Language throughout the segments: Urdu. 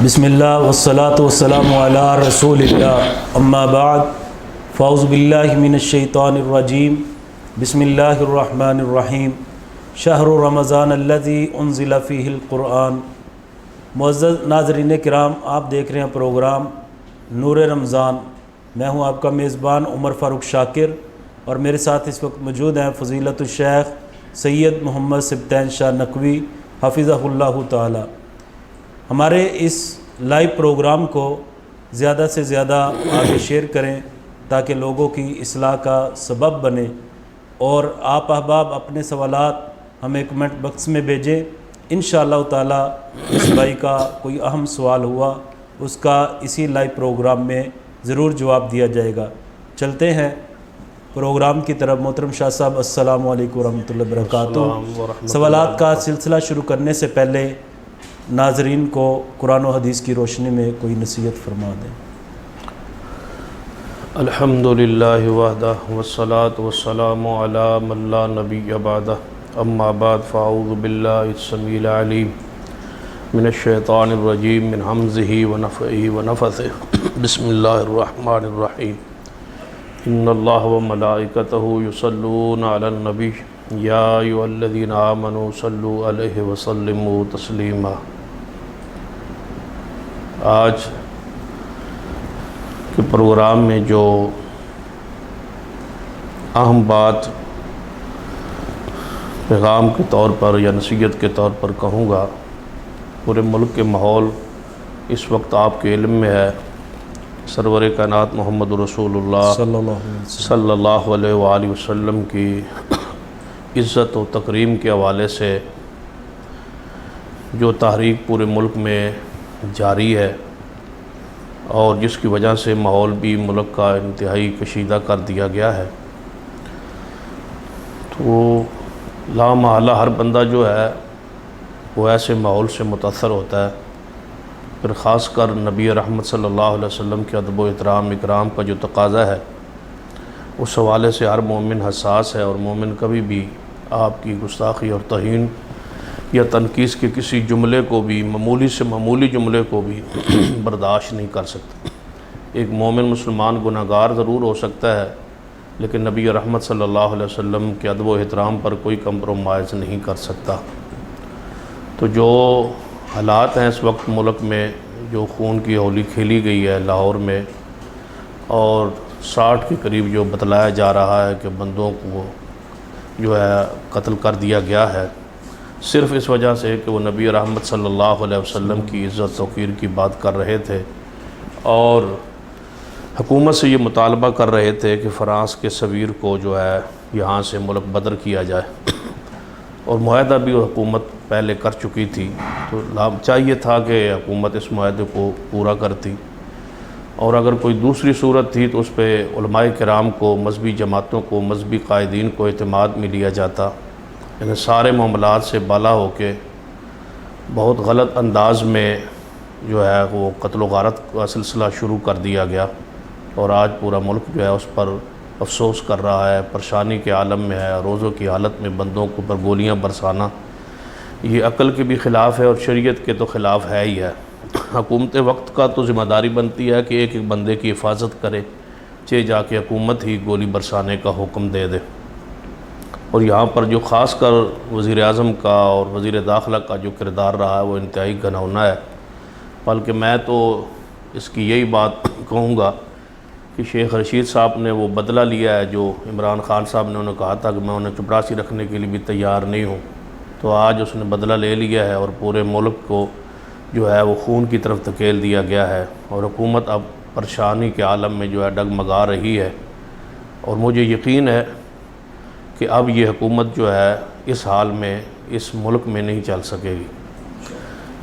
بسم اللہ والصلاة والسلام علی رسول اللہ اما بعد فاعوذ باللہ من الشیطان الرجیم بسم اللہ الرحمن الرحیم شہر رمضان الذی انزل فیہ القرآن۔ معزز ناظرین کرام، آپ دیکھ رہے ہیں پروگرام نور رمضان۔ میں ہوں آپ کا میزبان عمر فاروق شاکر، اور میرے ساتھ اس وقت موجود ہیں فضیلت الشیخ سید محمد سبطین شاہ نقوی حفظہ اللہ تعالی۔ ہمارے اس لائیو پروگرام کو زیادہ سے زیادہ آگے شیئر کریں تاکہ لوگوں کی اصلاح کا سبب بنے، اور آپ احباب اپنے سوالات ہمیں کمنٹ باکس میں بھیجیں۔ انشاءاللہ تعالی اس بھائی کا کوئی اہم سوال ہوا اس کا اسی لائیو پروگرام میں ضرور جواب دیا جائے گا۔ چلتے ہیں پروگرام کی طرف۔ محترم شاہ صاحب، السلام علیکم ورحمۃ اللہ وبرکاتہ۔ سوالات کا سلسلہ شروع کرنے سے پہلے ناظرین کو قرآن و حدیث کی روشنی میں کوئی نصیحت فرما دیں۔ الحمدللہ وحدہ والصلاة والسلام علی من لا نبی بعدہ، اما بعد فاعوذ باللہ السمیع العلیم من الشیطان الرجیم من حمزہ ونفخہ ونفثہ۔ بسم اللہ الرحمن الرحیم۔ ان اللہ وملائکتہ یصلون علی النبی یا ایھا الذین آمنوا صلوا علیہ وسلموا تسلیما۔ آج کے پروگرام میں جو اہم بات پیغام کے طور پر یا نصیحت کے طور پر کہوں گا، پورے ملک کے ماحول اس وقت آپ کے علم میں ہے۔ سرور کائنات محمد رسول اللہ صلی اللہ علیہ وآلہ وسلم کی عزت و تکریم کے حوالے سے جو تحریک پورے ملک میں جاری ہے، اور جس کی وجہ سے ماحول بھی ملک کا انتہائی کشیدہ کر دیا گیا ہے، تو لامحالہ ہر بندہ جو ہے وہ ایسے ماحول سے متاثر ہوتا ہے۔ پھر خاص کر نبی رحمت صلی اللہ علیہ وسلم کے ادب و احترام اکرام کا جو تقاضا ہے، اس حوالے سے ہر مومن حساس ہے، اور مومن کبھی بھی آپ کی گستاخی اور توہین یا تنقید کے کسی جملے کو بھی، معمولی سے معمولی جملے کو بھی برداشت نہیں کر سکتا۔ ایک مومن مسلمان گناہگار ضرور ہو سکتا ہے، لیکن نبی رحمت صلی اللہ علیہ وسلم کے ادب و احترام پر کوئی کمپرومائز نہیں کر سکتا۔ تو جو حالات ہیں اس وقت ملک میں، جو خون کی ہولی کھیلی گئی ہے لاہور میں، اور 60 کے قریب جو بتلایا جا رہا ہے کہ بندوں کو جو ہے قتل کر دیا گیا ہے، صرف اس وجہ سے کہ وہ نبی رحمت صلی اللہ علیہ وسلم کی عزت توقیر کی بات کر رہے تھے، اور حکومت سے یہ مطالبہ کر رہے تھے کہ فرانس کے سفیر کو جو ہے یہاں سے ملک بدر کیا جائے، اور معاہدہ بھی حکومت پہلے کر چکی تھی، تو چاہیے تھا کہ حکومت اس معاہدے کو پورا کرتی، اور اگر کوئی دوسری صورت تھی تو اس پہ علماء کرام کو، مذہبی جماعتوں کو، مذہبی قائدین کو اعتماد میں لیا جاتا، لیکن سارے معاملات سے بالا ہو کے بہت غلط انداز میں جو ہے وہ قتل و غارت کا سلسلہ شروع کر دیا گیا، اور آج پورا ملک جو ہے اس پر افسوس کر رہا ہے، پریشانی کے عالم میں ہے۔ روزوں کی حالت میں بندوں کو پر گولیاں برسانا یہ عقل کے بھی خلاف ہے، اور شریعت کے تو خلاف ہے ہی ہے۔ حکومت وقت کا تو ذمہ داری بنتی ہے کہ ایک ایک بندے کی حفاظت کرے، چہ جا کے حکومت ہی گولی برسانے کا حکم دے دے۔ اور یہاں پر جو خاص کر وزیر اعظم کا اور وزیر داخلہ کا جو کردار رہا ہے وہ انتہائی گھناؤنا ہے، بلکہ میں تو اس کی یہی بات کہوں گا کہ شیخ رشید صاحب نے وہ بدلہ لیا ہے جو عمران خان صاحب نے انہیں کہا تھا کہ میں انہیں چپراسی رکھنے کے لیے بھی تیار نہیں ہوں، تو آج اس نے بدلہ لے لیا ہے، اور پورے ملک کو جو ہے وہ خون کی طرف دھکیل دیا گیا ہے، اور حکومت اب پریشانی کے عالم میں جو ہے ڈگمگا رہی ہے۔ اور مجھے یقین ہے کہ اب یہ حکومت جو ہے اس حال میں اس ملک میں نہیں چل سکے گی،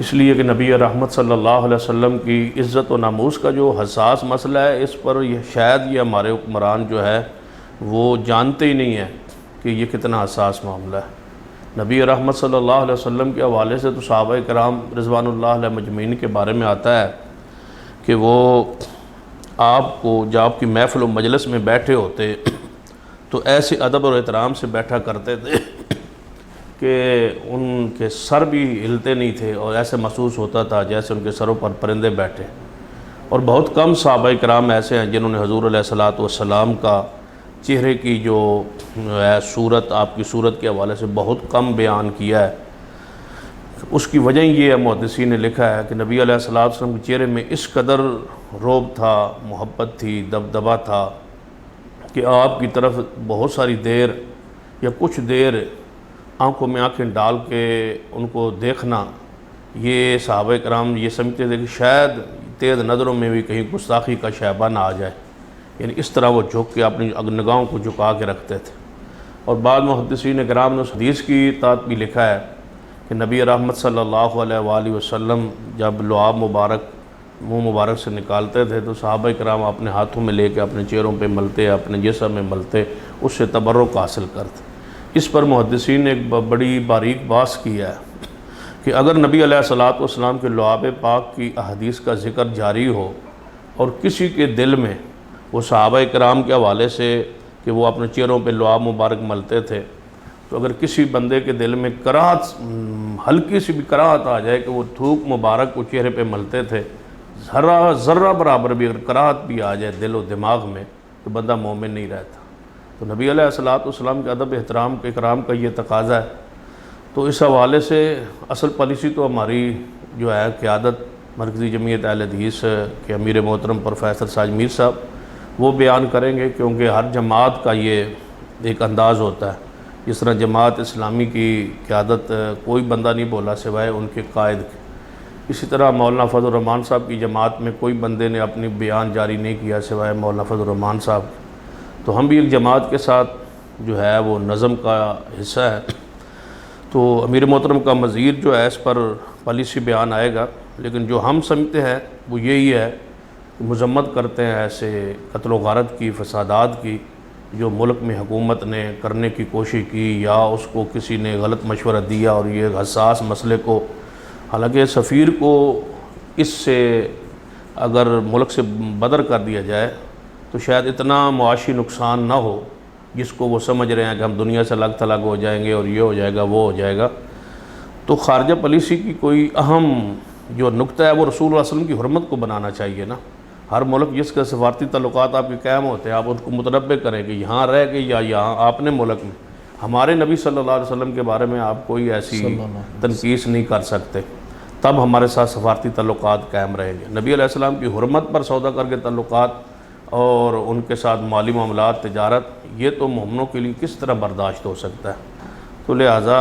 اس لیے کہ نبی رحمت صلی اللہ علیہ وسلم کی عزت و ناموس کا جو حساس مسئلہ ہے، اس پر شاید یہ ہمارے حکمران جو ہے وہ جانتے ہی نہیں ہیں کہ یہ کتنا حساس معاملہ ہے۔ نبی رحمت صلی اللہ علیہ وسلم کے حوالے سے تو صحابہ کرام رضوان اللہ علیہ مجمعین کے بارے میں آتا ہے کہ وہ آپ کو جب آپ کی محفل و مجلس میں بیٹھے ہوتے تو ایسے ادب اور احترام سے بیٹھا کرتے تھے کہ ان کے سر بھی ہلتے نہیں تھے اور ایسے محسوس ہوتا تھا جیسے ان کے سروں پر پرندے بیٹھے۔ اور بہت کم صحابہ کرام ایسے ہیں جنہوں نے حضور علیہ الصلاۃ والسلام کا چہرے کی جو ہے صورت، آپ کی صورت کے حوالے سے بہت کم بیان کیا ہے۔ اس کی وجہ یہ ہے، محدثین نے لکھا ہے کہ نبی علیہ الصلاۃ والسلام کے چہرے میں اس قدر رعب تھا، محبت تھی، دبدبا تھا کہ آپ کی طرف بہت ساری دیر یا کچھ دیر آنکھوں میں آنکھیں ڈال کے ان کو دیکھنا، یہ صحابہ کرام یہ سمجھتے تھے کہ شاید تیز نظروں میں بھی کہیں گستاخی کا شائبہ نہ آ جائے، یعنی اس طرح وہ جھک کے اپنی نگاہوں کو جھکا کے رکھتے تھے۔ اور بعض محدثین کرام نے اس حدیث کی تحت بھی لکھا ہے کہ نبی رحمت صلی اللہ علیہ وآلہ وسلم جب لعاب مبارک منہ مبارک سے نکالتے تھے تو صحابہ کرام اپنے ہاتھوں میں لے کے اپنے چہروں پہ ملتے، اپنے جسم میں ملتے، اس سے تبرک حاصل کرتے۔ اس پر محدثین نے ایک بڑی باریک بحث کیا ہے کہ اگر نبی علیہ الصلاۃ والسلام کے لعاب پاک کی احادیث کا ذکر جاری ہو اور کسی کے دل میں وہ صحابہ کرام کے حوالے سے کہ وہ اپنے چہروں پہ لعاب مبارک ملتے تھے، تو اگر کسی بندے کے دل میں کراہت، ہلکی سی بھی کراہت آ جائے کہ وہ تھوک مبارک کو چہرے پہ ملتے تھے، ذرہ برابر بھی اگر کراہت بھی آ جائے دل و دماغ میں، تو بندہ مومن نہیں رہتا۔ تو نبی علیہ الصلاۃ والسلام کے ادب احترام کے کرام کا یہ تقاضا ہے۔ تو اس حوالے سے اصل پالیسی تو ہماری جو ہے قیادت مرکزی جمعیت اہل حدیث کے امیر محترم پروفیسر ساج میر صاحب وہ بیان کریں گے، کیونکہ ہر جماعت کا یہ ایک انداز ہوتا ہے۔ جس طرح جماعت اسلامی کی قیادت کوئی بندہ نہیں بولا سوائے ان کے قائد کے، اسی طرح مولانا فضل الرحمان صاحب کی جماعت میں کوئی بندے نے اپنی بیان جاری نہیں کیا سوائے مولانا فضل الرحمان صاحب کے۔ تو ہم بھی ایک جماعت کے ساتھ جو ہے وہ نظم کا حصہ ہے، تو امیر محترم کا مزید جو ہے اس پر پالیسی بیان آئے گا، لیکن جو ہم سمجھتے ہیں وہ یہی ہے کہ مذمت کرتے ہیں ایسے قتل و غارت کی، فسادات کی، جو ملک میں حکومت نے کرنے کی کوشش کی یا اس کو کسی نے غلط مشورہ دیا اور یہ حساس مسئلے کو، حالانکہ سفیر کو اس سے اگر ملک سے بدر کر دیا جائے تو شاید اتنا معاشی نقصان نہ ہو جس کو وہ سمجھ رہے ہیں کہ ہم دنیا سے الگ تھلگ ہو جائیں گے اور یہ ہو جائے گا وہ ہو جائے گا۔ تو خارجہ پالیسی کی کوئی اہم جو نقطہ ہے وہ رسول اللہ علیہ وسلم کی حرمت کو بنانا چاہیے نا۔ ہر ملک جس کے سفارتی تعلقات آپ کے قائم ہوتے ہیں، آپ ان کو متنبع کریں کہ یہاں رہ کے یا یہاں آپ نے ملک میں ہمارے نبی صلی اللہ علیہ وسلم کے بارے میں آپ کوئی ایسی تنقیص نہیں کر سکتے، تب ہمارے ساتھ سفارتی تعلقات قائم رہیں گے۔ نبی علیہ السلام کی حرمت پر سودا کر کے تعلقات اور ان کے ساتھ مالی معاملات، تجارت، یہ تو مومنوں کے لیے کس طرح برداشت ہو سکتا ہے؟ تو لہٰذا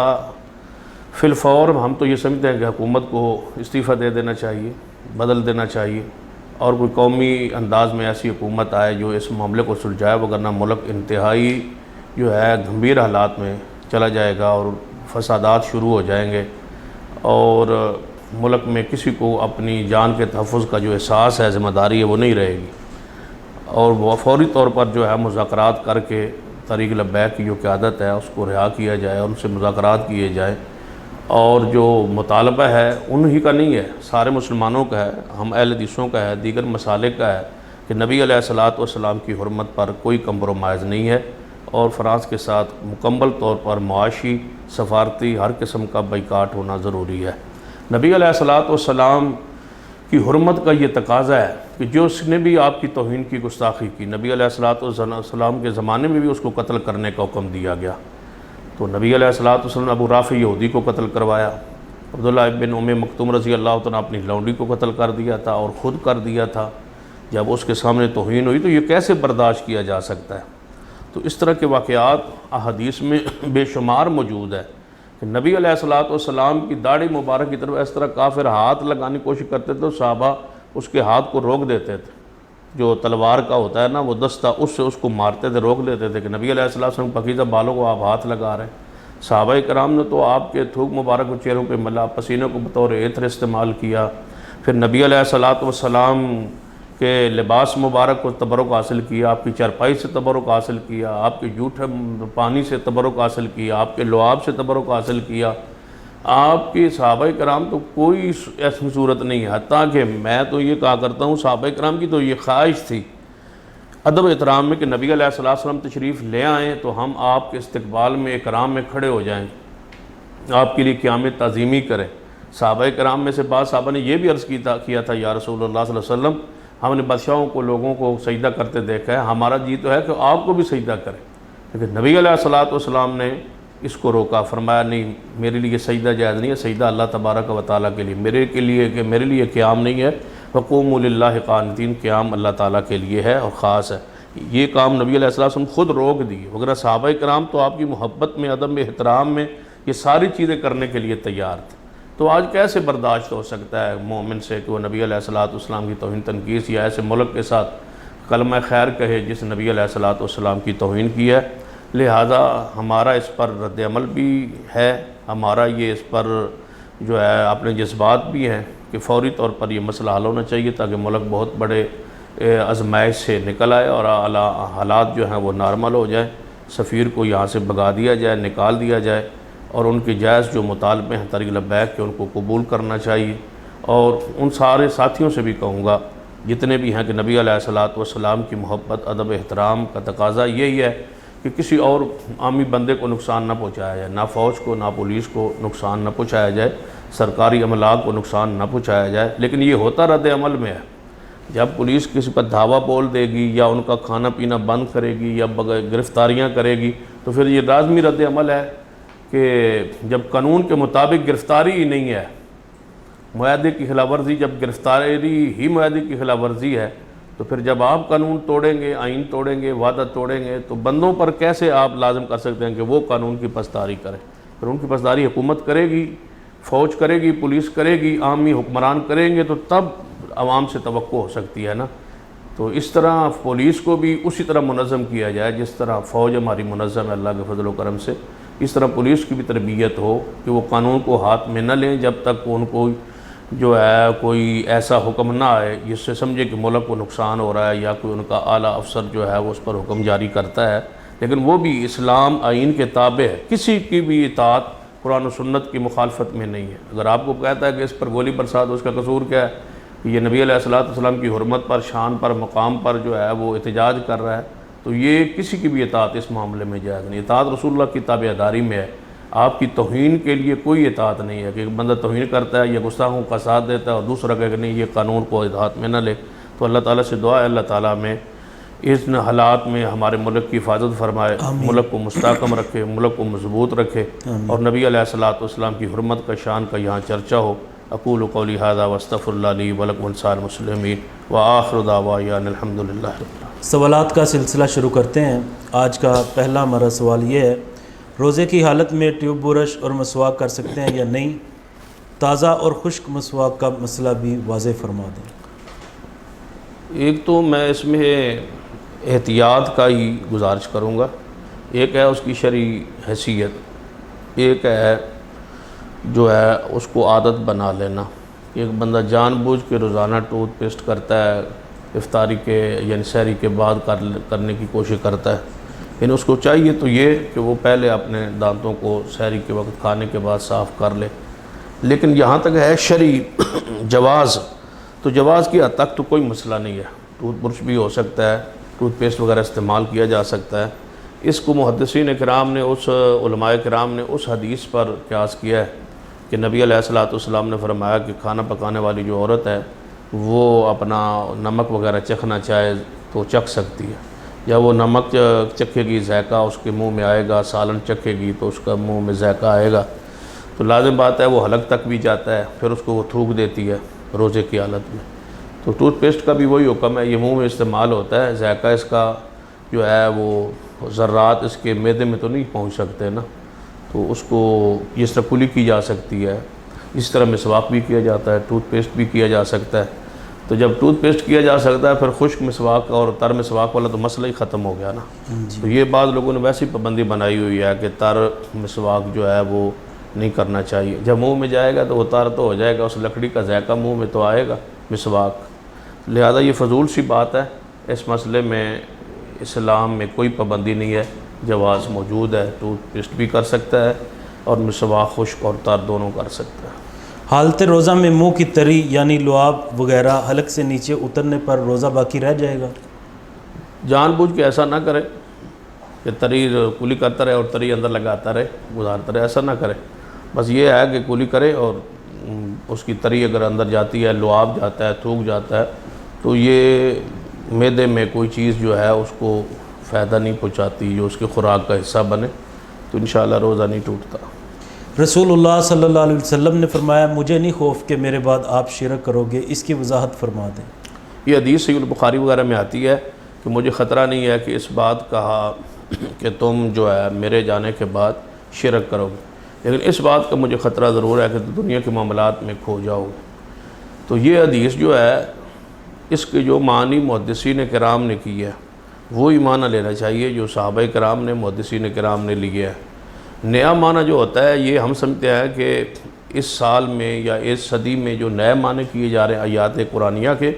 فی الفور ہم تو یہ سمجھتے ہیں کہ حکومت کو استعفیٰ دے دینا چاہیے، بدل دینا چاہیے، اور کوئی قومی انداز میں ایسی حکومت آئے جو اس معاملے کو سلجھائے، وگرنہ ملک انتہائی جو ہے گھمبیر حالات میں چلا جائے گا اور فسادات شروع ہو جائیں گے، اور ملک میں کسی کو اپنی جان کے تحفظ کا جو احساس ہے، ذمہ داری ہے، وہ نہیں رہے گی، اور وہ فوری طور پر جو ہے مذاکرات کر کے طریق لبیک کی جو قیادت ہے اس کو رہا کیا جائے اور ان سے مذاکرات کیے جائیں، اور جو مطالبہ ہے انہی کا نہیں ہے، سارے مسلمانوں کا ہے، ہم اہل حدیثوں کا ہے، دیگر مسالک کا ہے کہ نبی علیہ الصلاۃ والسلام کی حرمت پر کوئی کمپرومائز نہیں ہے، اور فرانس کے ساتھ مکمل طور پر معاشی، سفارتی، ہر قسم کا بائیکاٹ ہونا ضروری ہے۔ نبی علیہ الصلاۃ والسلام کی حرمت کا یہ تقاضا ہے کہ جو اس نے بھی آپ کی توہین کی، گستاخی کی، نبی علیہ الصلاۃ والسلام کے زمانے میں بھی اس کو قتل کرنے کا حکم دیا گیا۔ تو نبی علیہ الصلاۃ والسلام نے ابو رافع یہودی کو قتل کروایا، عبداللہ بن ام مکتوم رضی اللہ تعالیٰ اپنی لونڈی کو قتل کر دیا تھا اور خود کر دیا تھا۔ جب اس کے سامنے توہین ہوئی تو یہ کیسے برداشت کیا جا سکتا ہے؟ تو اس طرح کے واقعات احادیث میں بے شمار موجود ہے کہ نبی علیہ الصلاۃ والسلام کی داڑھی مبارک کی طرف اس طرح کافر ہاتھ لگانے کی کوشش کرتے تھے تو صحابہ اس کے ہاتھ کو روک دیتے تھے، جو تلوار کا ہوتا ہے نا وہ دستہ، اس سے اس کو مارتے تھے، روک دیتے تھے کہ نبی علیہ السلام پاکیزہ بالوں کو آپ ہاتھ لگا رہے ہیں۔ صحابہ کرام نے تو آپ کے تھوک مبارک کو چہروں پہ ملا، پسینے کو بطور عطر استعمال کیا، پھر نبی علیہ الصلاۃ والسلام کے لباس مبارک کو تبرک حاصل کیا، آپ کی چارپائی سے تبرک حاصل کیا، آپ کے جھوٹے پانی سے تبرک حاصل کیا، آپ کے لعاب سے تبرک حاصل کیا۔ آپ کے صحابہ کرام تو کوئی ایسی صورت نہیں ہے، حتیٰ کہ میں تو یہ کہا کرتا ہوں صحابہ کرام کی تو یہ خواہش تھی ادب احترام میں کہ نبی علیہ السلام تشریف لے آئیں تو ہم آپ کے استقبال میں اکرام میں کھڑے ہو جائیں، آپ کے لیے قیام تعظیمی کریں۔ صحابہ کرام میں سے بعض صحابہ نے یہ بھی عرض کیا تھا یا رسول اللہ صلی اللہ علیہ وسلم، ہم نے بادشاہوں کو، لوگوں کو سجدہ کرتے دیکھا ہے، ہمارا جی تو ہے کہ آپ کو بھی سجدہ کریں، لیکن نبی علیہ الصلوۃ والسلام نے اس کو روکا، فرمایا نہیں، میرے لیے سجدہ جائز نہیں ہے، سجدہ اللہ تبارک و تعالیٰ کے لیے، میرے لیے قیام نہیں ہے، وقوموا للہ قانتین، قیام اللہ تعالیٰ کے لیے ہے اور خاص ہے۔ یہ کام نبی علیہ السلام خود روک دیے، وغیرہ صحابہ کرام تو آپ کی محبت میں، ادب میں، احترام میں یہ ساری چیزیں کرنے کے لیے تیار تھے۔ تو آج کیسے برداشت ہو سکتا ہے مومن سے کہ وہ نبی علیہ السلام کی توہین تنقیص یا ایسے ملک کے ساتھ کلمہ خیر کہے جس نبی علیہ السلام کی توہین کی ہے؟ لہذا ہمارا اس پر رد عمل بھی ہے، ہمارا یہ اس پر جو ہے اپنے جذبات بھی ہیں کہ فوری طور پر یہ مسئلہ حل ہونا چاہیے تاکہ ملک بہت بڑے آزمائش سے نکل آئے اور حالات جو ہیں وہ نارمل ہو جائیں، سفیر کو یہاں سے بھگا دیا جائے، نکال دیا جائے، اور ان کے جائز جو مطالبے ہیں طریق لبیک کے ان کو قبول کرنا چاہیے۔ اور ان سارے ساتھیوں سے بھی کہوں گا جتنے بھی ہیں کہ نبی علیہ السلام کی محبت، ادب، احترام کا تقاضا یہی ہے کہ کسی اور عامی بندے کو نقصان نہ پہنچایا جائے، نہ فوج کو، نہ پولیس کو نقصان نہ پہنچایا جائے، سرکاری عملہ کو نقصان نہ پہنچایا جائے۔ لیکن یہ ہوتا رد عمل میں ہے، جب پولیس کسی پر دھاوا بول دے گی یا ان کا کھانا پینا بند کرے گی یا گرفتاریاں کرے گی تو پھر یہ لازمی رد عمل ہے کہ جب قانون کے مطابق گرفتاری ہی نہیں ہے، معاہدے کی خلاف ورزی، جب گرفتاری ہی معاہدے کی خلاف ورزی ہے تو پھر جب آپ قانون توڑیں گے، آئین توڑیں گے، وعدہ توڑیں گے تو بندوں پر کیسے آپ لازم کر سکتے ہیں کہ وہ قانون کی پاسداری کریں؟ پھر ان کی پاسداری حکومت کرے گی، فوج کرے گی، پولیس کرے گی، عامی حکمران کریں گے تو تب عوام سے توقع ہو سکتی ہے نا۔ تو اس طرح پولیس کو بھی اسی طرح منظم کیا جائے جس طرح فوج ہماری منظم ہے اللہ کے فضل و کرم سے، اس طرح پولیس کی بھی تربیت ہو کہ وہ قانون کو ہاتھ میں نہ لیں جب تک ان کو جو ہے کوئی ایسا حکم نہ آئے جس سے سمجھے کہ ملک کو نقصان ہو رہا ہے، یا کوئی ان کا اعلیٰ افسر جو ہے وہ اس پر حکم جاری کرتا ہے، لیکن وہ بھی اسلام آئین کے تابع ہے، کسی کی بھی اطاعت قرآن و سنت کی مخالفت میں نہیں ہے۔ اگر آپ کو کہتا ہے کہ اس پر گولی برسات، اس کا قصور کیا ہے؟ یہ نبی علیہ السلام کی حرمت پر، شان پر، مقام پر جو ہے وہ احتجاج کر رہا ہے، تو یہ کسی کی بھی اطاعت اس معاملے میں جائز نہیں۔ اطاعت رسول اللہ کی تابعداری میں ہے، آپ کی توہین کے لیے کوئی اطاعت نہیں ہے کہ ایک بندہ توہین کرتا ہے یا گستاخوں کا ساتھ دیتا ہے اور دوسرا کہ نہیں یہ قانون کو اطاعت میں نہ لے۔ تو اللہ تعالیٰ سے دعا ہے اللہ تعالیٰ میں اس حالات میں ہمارے ملک کی حفاظت فرمائے، ملک کو مستحکم رکھے، ملک کو مضبوط رکھے، اور نبی علیہ السلام کی حرمت کا، شان کا یہاں چرچا ہو۔ اقول قولی ھذا واستغفر اللہ لی ولکم ولسائر المسلمین وآخر دعوانا ان الحمد للہ رب العالمین۔ سوالات کا سلسلہ شروع کرتے ہیں۔ آج کا پہلا ہمارا سوال یہ ہے، روزے کی حالت میں ٹیوب برش اور مسواک کر سکتے ہیں یا نہیں؟ تازہ اور خشک مسواک کا مسئلہ بھی واضح فرما دیں۔ ایک تو میں اس میں احتیاط کا ہی گزارش کروں گا، ایک ہے اس کی شرعی حیثیت، ایک ہے جو ہے اس کو عادت بنا لینا۔ ایک بندہ جان بوجھ کے روزانہ ٹوتھ پیسٹ کرتا ہے، افطاری کے یعنی سحری کے بعد کرنے کی کوشش کرتا ہے، یعنی اس کو چاہیے تو یہ کہ وہ پہلے اپنے دانتوں کو سحری کے وقت کھانے کے بعد صاف کر لے۔ لیکن یہاں تک ہے شرعی جواز، تو جواز کی حد تک تو کوئی مسئلہ نہیں ہے، ٹوتھ برش بھی ہو سکتا ہے، ٹوتھ پیسٹ وغیرہ استعمال کیا جا سکتا ہے۔ اس کو محدثین کرام نے، اس علماء کرام نے اس حدیث پر قیاس کیا ہے کہ نبی علیہ السلام نے فرمایا کہ کھانا پکانے والی جو عورت ہے وہ اپنا نمک وغیرہ چکھنا چاہے تو چکھ سکتی ہے، یا وہ نمک چکھے گی، ذائقہ اس کے منہ میں آئے گا، سالن چکھے گی تو اس کا منہ میں ذائقہ آئے گا، تو لازم بات ہے وہ حلق تک بھی جاتا ہے، پھر اس کو وہ تھوک دیتی ہے روزے کی حالت میں۔ تو ٹوتھ پیسٹ کا بھی وہی حکم ہے، یہ منہ میں استعمال ہوتا ہے، ذائقہ اس کا جو ہے وہ ذرات اس کے معدے میں تو نہیں پہنچ سکتے نا، تو اس کو جس طرح کلی کی جا سکتی ہے اس طرح مسواک بھی کیا جاتا ہے، ٹوتھ پیسٹ بھی کیا جا سکتا ہے۔ تو جب ٹوتھ پیسٹ کیا جا سکتا ہے پھر خشک مسواک اور تر مسواک والا تو مسئلہ ہی ختم ہو گیا نا۔ تو یہ بعض لوگوں نے ویسی پابندی بنائی ہوئی ہے کہ تر مسواک جو ہے وہ نہیں کرنا چاہیے، جب منہ میں جائے گا تو وہ تر تو ہو جائے گا، اس لکڑی کا ذائقہ منہ میں تو آئے گا مسواک، لہذا یہ فضول سی بات ہے۔ اس مسئلے میں اسلام میں کوئی پابندی نہیں ہے، جواز موجود ہے، ٹوتھ پیسٹ بھی کر سکتا ہے اور مسواک خشک اور تر دونوں کر سکتا ہے۔ حالت روزہ میں منہ کی تری یعنی لعاب وغیرہ حلق سے نیچے اترنے پر روزہ باقی رہ جائے گا؟ جان بوجھ کے ایسا نہ کرے کہ تری کلی کرتا رہے اور تری اندر لگاتا رہے، گزارتا رہے، ایسا نہ کرے۔ بس یہ ہے کہ کولی کرے، اور اس کی تری اگر اندر جاتی ہے، لعاب جاتا ہے، تھوک جاتا ہے، تو یہ معدے میں کوئی چیز جو ہے اس کو فائدہ نہیں پہنچاتی جو اس کی خوراک کا حصہ بنے، تو انشاءاللہ روزہ نہیں ٹوٹتا۔ رسول اللہ صلی اللہ علیہ وسلم نے فرمایا مجھے نہیں خوف کہ میرے بعد آپ شرک کرو گے، اس کی وضاحت فرما دیں۔ یہ حدیث صحیح البخاری وغیرہ میں آتی ہے کہ مجھے خطرہ نہیں ہے کہ اس بات کہا کہ تم جو ہے میرے جانے کے بعد شرک کرو گے، لیکن اس بات کا مجھے خطرہ ضرور ہے کہ دنیا کے معاملات میں کھو جاؤ گے۔ تو یہ حدیث جو ہے اس کے جو معنی محدثین کرام نے کی ہے وہی معنی لینا چاہیے جو صحابہ کرام نے، محدثین کرام نے لیے ہے۔ نیا معنی جو ہوتا ہے یہ ہم سمجھتے ہیں کہ اس سال میں یا اس صدی میں جو نئے معنی کیے جا رہے ہیں آیات قرآنیہ کے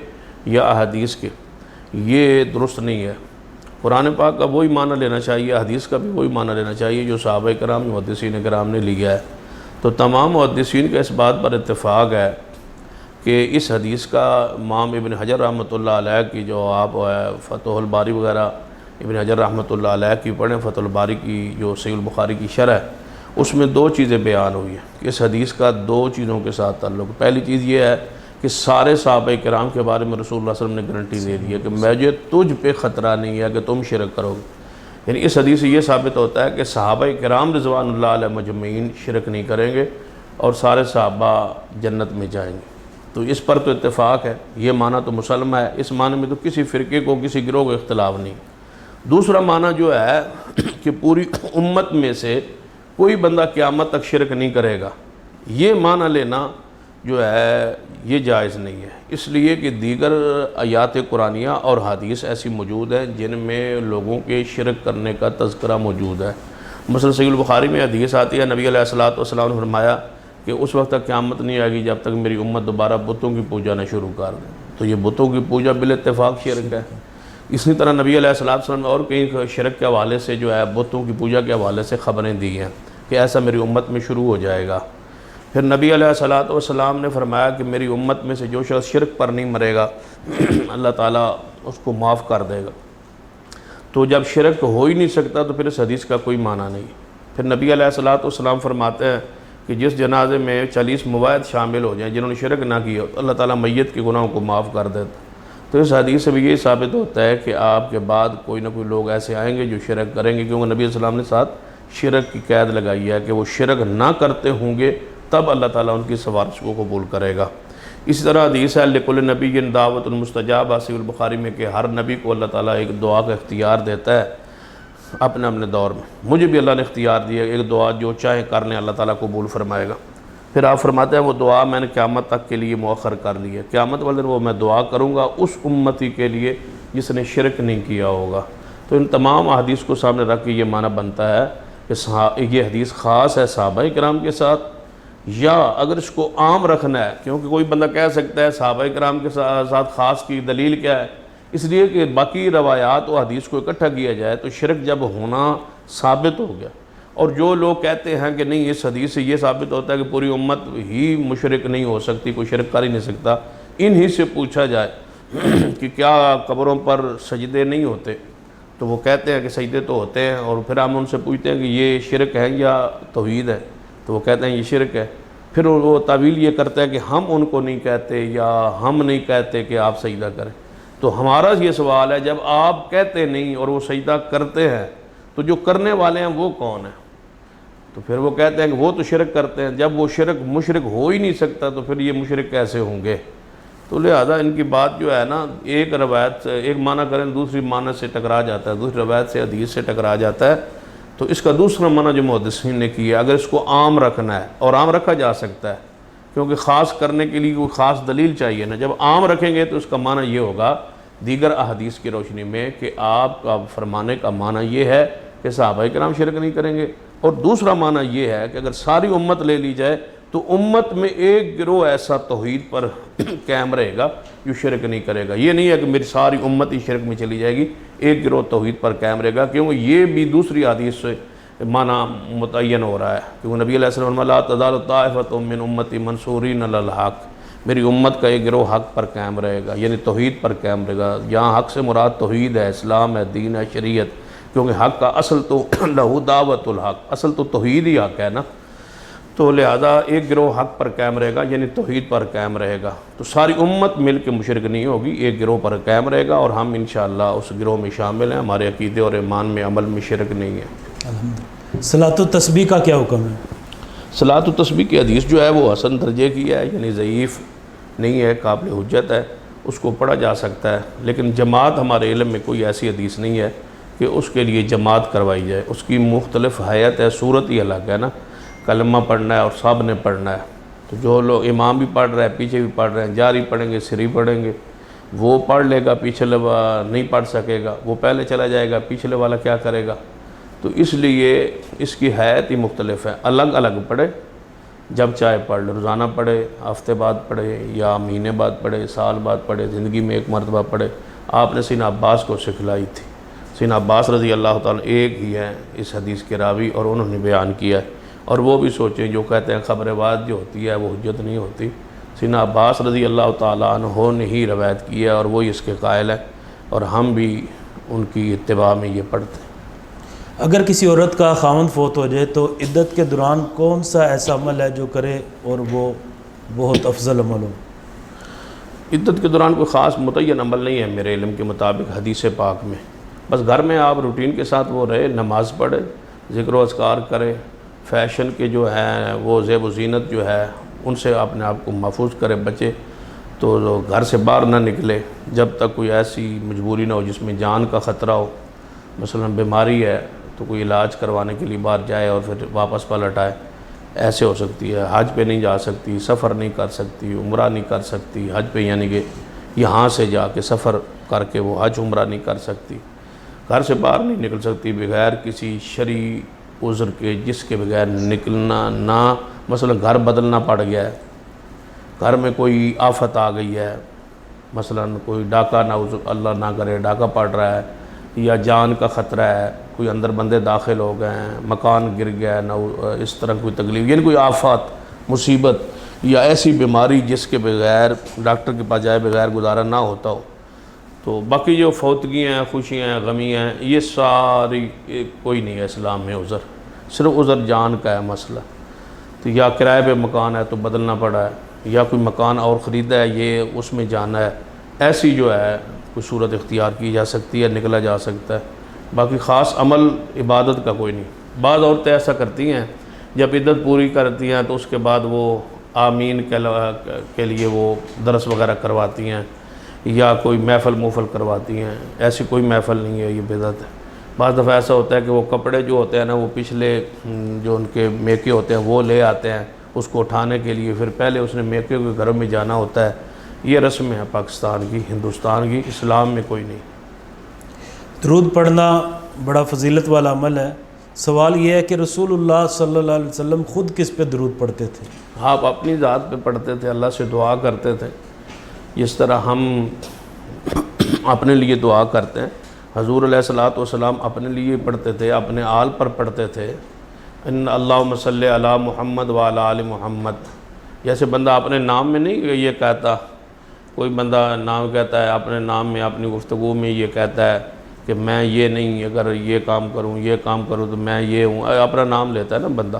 یا احادیث کے، یہ درست نہیں ہے۔ قرآن پاک کا وہی معنی لینا چاہیے، حدیث کا بھی وہی معنی لینا چاہیے جو صحابہ کرام، محدثین کرام نے لیا ہے۔ تو تمام محدثین کا اس بات پر اتفاق ہے کہ اس حدیث کا امام ابن حجر رحمۃ اللہ علیہ کی جو آپ فتح الباری وغیرہ ابن حجر رحمۃ اللہ علیہ کی پڑھیں، فتح الباری کی جو صحیح البخاری کی شرح ہے، اس میں دو چیزیں بیان ہوئی ہیں کہ اس حدیث کا دو چیزوں کے ساتھ تعلق۔ پہلی چیز یہ ہے کہ سارے صحابہ کرام کے بارے میں رسول اللہ صلی اللہ علیہ وسلم نے گارنٹی دے دی ہے کہ مجھے تجھ پہ خطرہ نہیں ہے کہ تم شرک کرو گے، یعنی اس حدیث سے یہ ثابت ہوتا ہے کہ صحابہ کرام رضوان اللہ علیہ مجمعین شرک نہیں کریں گے اور سارے صحابہ جنت میں جائیں گے۔ تو اس پر تو اتفاق ہے، یہ معنی تو مسلمہ ہے، اس معنی میں تو کسی فرقے کو، کسی گروہ کو اختلاف نہیں۔ دوسرا معنی جو ہے کہ پوری امت میں سے کوئی بندہ قیامت تک شرک نہیں کرے گا، یہ معنی لینا جو ہے یہ جائز نہیں ہے، اس لیے کہ دیگر آیات قرآنیہ اور حدیث ایسی موجود ہیں جن میں لوگوں کے شرک کرنے کا تذکرہ موجود ہے۔ مثلا صحیح البخاری میں حدیث آتی ہے، نبی علیہ السلام نے فرمایا کہ اس وقت تک قیامت نہیں آئے گی جب تک میری امت دوبارہ بتوں کی پوجا نہ شروع کر دے۔ تو یہ بتوں کی پوجا بالاتفاق شرک ہے۔ اسی طرح نبی علیہ السلام نے اور کئی شرک کے حوالے سے جو ہے بتوں کی پوجا کے حوالے سے خبریں دی ہیں کہ ایسا میری امت میں شروع ہو جائے گا۔ پھر نبی علیہ السلام نے فرمایا کہ میری امت میں سے جو شخص شرک پر نہیں مرے گا اللہ تعالیٰ اس کو معاف کر دے گا۔ تو جب شرک ہو ہی نہیں سکتا تو پھر اس حدیث کا کوئی معنی نہیں۔ پھر نبی علیہ السلام فرماتے ہیں کہ جس جنازے میں 40 مواعد شامل ہو جائیں جنہوں نے شرک نہ کیا تو اللہ تعالیٰ میت کے گناہوں کو معاف کر دیتا۔ تو اس حدیث سے بھی یہ ثابت ہوتا ہے کہ آپ کے بعد کوئی نہ کوئی لوگ ایسے آئیں گے جو شرک کریں گے، کیونکہ نبی علیہ السلام نے ساتھ شرک کی قید لگائی ہے کہ وہ شرک نہ کرتے ہوں گے تب اللہ تعالیٰ ان کی سفارش کو قبول کرے گا۔ اسی طرح حدیث ہے لکل نبی دعوت المستجاب، صحیح البخاری میں کہ ہر نبی کو اللہ تعالیٰ ایک دعا کا اختیار دیتا ہے اپنے دور میں۔ مجھے بھی اللہ نے اختیار دیا ایک دعا جو چاہے کر لیں اللہ تعالیٰ قبول فرمائے گا۔ پھر آپ فرماتے ہیں وہ دعا میں نے قیامت تک کے لیے مؤخر کر لی ہے، قیامت والے دن وہ میں دعا کروں گا اس امتی کے لیے جس نے شرک نہیں کیا ہوگا۔ تو ان تمام احادیث کو سامنے رکھ کے یہ معنی بنتا ہے کہ یہ حدیث خاص ہے صحابہ کرام کے ساتھ، یا اگر اس کو عام رکھنا ہے، کیونکہ کوئی بندہ کہہ سکتا ہے صحابہ کرام کے ساتھ خاص کی دلیل کیا ہے، اس لیے کہ باقی روایات و حدیث کو اکٹھا کیا جائے تو شرک جب ہونا ثابت ہو گیا۔ اور جو لوگ کہتے ہیں کہ نہیں اس حدیث سے یہ ثابت ہوتا ہے کہ پوری امت ہی مشرک نہیں ہو سکتی، کوئی شرک کر ہی نہیں سکتا، انہی سے پوچھا جائے کہ کیا قبروں پر سجدے نہیں ہوتے، تو وہ کہتے ہیں کہ سجدے تو ہوتے ہیں، اور پھر ہم ان سے پوچھتے ہیں کہ یہ شرک ہے یا توحید ہے، تو وہ کہتے ہیں یہ شرک ہے۔ پھر وہ تعویل یہ کرتا ہے کہ ہم ان کو نہیں کہتے یا ہم نہیں کہتے کہ آپ سجدہ کریں۔ تو ہمارا یہ سوال ہے جب آپ کہتے نہیں اور وہ سجدہ کرتے ہیں تو جو کرنے والے ہیں وہ کون ہیں؟ تو پھر وہ کہتے ہیں کہ وہ تو شرک کرتے ہیں، جب وہ شرک مشرک ہو ہی نہیں سکتا تو پھر یہ مشرک کیسے ہوں گے؟ تو لہذا ان کی بات جو ہے نا ایک روایت سے ایک معنی کریں دوسری معنی سے ٹکرا جاتا ہے، دوسری روایت سے حدیث سے ٹکرا جاتا ہے۔ تو اس کا دوسرا معنی جو محدثین نے کیا اگر اس کو عام رکھنا ہے، اور عام رکھا جا سکتا ہے کیونکہ خاص کرنے کے لیے کوئی خاص دلیل چاہیے نا، جب عام رکھیں گے تو اس کا معنی یہ ہوگا دیگر احادیث کی روشنی میں کہ آپ کا فرمانے کا معنی یہ ہے کہ صحابہ کرام شرک نہیں کریں گے، اور دوسرا معنی یہ ہے کہ اگر ساری امت لے لی جائے تو امت میں ایک گروہ ایسا توحید پر قائم رہے گا جو شرک نہیں کرے گا۔ یہ نہیں ہے کہ میری ساری امت ہی شرک میں چلی جائے گی، ایک گروہ توحید پر قائم رہے گا، کیونکہ یہ بھی دوسری حدیث سے معنی متعین ہو رہا ہے، کیونکہ نبی علیہ السلام لا تزال طائفۃ من امتی منصورین علی الحق، میری امت کا ایک گروہ حق پر قائم رہے گا، یعنی توحید پر قائم رہے گا۔ یہاں حق سے مراد توحید ہے، اسلام ہے، دین ہے، شریعت، کیونکہ حق کا اصل تو لہو دعوت الحق، اصل تو توحید ہی حق ہے نا۔ تو لہذا ایک گروہ حق پر قائم رہے گا، یعنی توحید پر قائم رہے گا، تو ساری امت مل کے مشرک نہیں ہوگی، ایک گروہ پر قائم رہے گا، اور ہم انشاءاللہ اس گروہ میں شامل ہیں، ہمارے عقیدے اور ایمان میں عمل میں شرک نہیں ہے۔ صلاۃ التسبیح کا کیا حکم ہے؟ صلاۃ التسبیح کی حدیث جو ہے وہ حسن درجے کی ہے، یعنی ضعیف نہیں ہے، قابل حجت ہے، اس کو پڑھا جا سکتا ہے، لیکن جماعت ہمارے علم میں کوئی ایسی حدیث نہیں ہے کہ اس کے لیے جماعت کروائی جائے، اس کی مختلف حیت ہے، صورت ہی الگ ہے نا، کلمہ پڑھنا ہے اور سب نے پڑھنا ہے، تو جو لوگ امام بھی پڑھ رہے ہیں، پیچھے بھی پڑھ رہے ہیں، جاری پڑھیں گے، سری پڑھیں گے، وہ پڑھ لے گا، پچھلے نہیں پڑھ سکے گا، وہ پہلے چلا جائے گا، پچھلے والا کیا کرے گا؟ تو اس لیے اس کی حیت ہی مختلف ہے، الگ الگ پڑھے، جب چاہے پڑھ لے، روزانہ پڑھے، ہفتے بعد پڑھے، یا مہینے بعد پڑھے، سال بعد پڑھے، زندگی میں ایک مرتبہ پڑھے۔ آپ نے سیدنا عباس کو سکھلائی تھی، سیدنا عباس رضی اللہ تعالیٰ ایک ہی ہے اس حدیث کے راوی، اور انہوں نے بیان کیا ہے، اور وہ بھی سوچیں جو کہتے ہیں خبر بعد جو ہوتی ہے وہ حجت نہیں ہوتی، سیدنا عباس رضی اللہ تعالیٰ عنہ نے ہی روایت کی ہے، اور وہی اس کے قائل ہیں، اور ہم بھی ان کی اتباع میں یہ پڑھتے ہیں۔ اگر کسی عورت کا خاوند فوت ہو جائے تو عدت کے دوران کون سا ایسا عمل ہے جو کرے اور وہ بہت افضل عمل ہو؟ عدت کے دوران کوئی خاص متعین عمل نہیں ہے میرے علم کے مطابق حدیث پاک میں، بس گھر میں آپ روٹین کے ساتھ وہ رہے، نماز پڑھے، ذکر و اذکار کرے، فیشن کے جو ہیں وہ زیب و زینت جو ہے ان سے اپنے آپ کو محفوظ کرے، بچے، تو گھر سے باہر نہ نکلے جب تک کوئی ایسی مجبوری نہ ہو جس میں جان کا خطرہ ہو، مثلا بیماری ہے تو کوئی علاج کروانے کے لیے باہر جائے اور پھر واپس پلٹ آئے، ایسے ہو سکتی ہے، حج پہ نہیں جا سکتی، سفر نہیں کر سکتی، عمرہ نہیں کر سکتی، حج پہ یعنی کہ یہاں سے جا کے سفر کر کے وہ حج عمرہ نہیں کر سکتی، گھر سے باہر نہیں نکل سکتی بغیر کسی شرعی عذر کے، جس کے بغیر نکلنا نہ، مثلا گھر بدلنا پڑ گیا ہے، گھر میں کوئی آفت آ گئی ہے، مثلا کوئی ڈاکہ نہ، اللہ نہ کرے ڈاکہ پڑ رہا ہے، یا جان کا خطرہ ہے، کوئی اندر بندے داخل ہو گئے ہیں، مکان گر گیا ہے، نہ اس طرح کوئی تکلیف، یعنی کوئی آفات، مصیبت یا ایسی بیماری جس کے بغیر ڈاکٹر کے پاس جائے بغیر گزارا نہ ہوتا ہو، تو باقی جو فوتگیاں ہیں، خوشیاں ہیں، غمیاں ہیں، یہ ساری کوئی نہیں ہے اسلام میں عذر، صرف عذر جان کا ہے مسئلہ، تو یا کرائے پہ مکان ہے تو بدلنا پڑا ہے، یا کوئی مکان اور خریدا ہے یہ اس میں جانا ہے، ایسی جو ہے کوئی صورت اختیار کی جا سکتی ہے، نکلا جا سکتا ہے، باقی خاص عمل عبادت کا کوئی نہیں۔ بعض عورتیں ایسا کرتی ہیں جب عدت پوری کرتی ہیں تو اس کے بعد وہ آمین کے لیے وہ درس وغیرہ کرواتی ہیں، یا کوئی محفل کرواتی ہیں، ایسی کوئی محفل نہیں ہے، یہ بدعت ہے۔ بعض دفعہ ایسا ہوتا ہے کہ وہ کپڑے جو ہوتے ہیں نا، وہ پچھلے جو ان کے میکے ہوتے ہیں وہ لے آتے ہیں اس کو اٹھانے کے لیے، پھر پہلے اس نے میکے کے گھروں میں جانا ہوتا ہے، یہ رسم ہے پاکستان کی، ہندوستان کی، اسلام میں کوئی نہیں۔ درود پڑھنا بڑا فضیلت والا عمل ہے، سوال یہ ہے کہ رسول اللہ صلی اللہ علیہ وسلم خود کس پہ درود پڑھتے تھے؟ آپ اپنی ذات پہ پڑھتے تھے، اللہ سے دعا کرتے تھے، جس طرح ہم اپنے لیے دعا کرتے ہیں، حضور علیہ الصلوۃ والسلام اپنے لیے پڑھتے تھے، اپنے آل پر پڑھتے تھے، ان اللہم صلی علی محمد وعلی آل محمد، جیسے بندہ اپنے نام میں نہیں یہ کہتا، کوئی بندہ نام کہتا ہے اپنے نام میں، اپنی گفتگو میں یہ کہتا ہے کہ میں یہ نہیں، اگر یہ کام کروں تو میں یہ ہوں، اپنا نام لیتا ہے نا بندہ،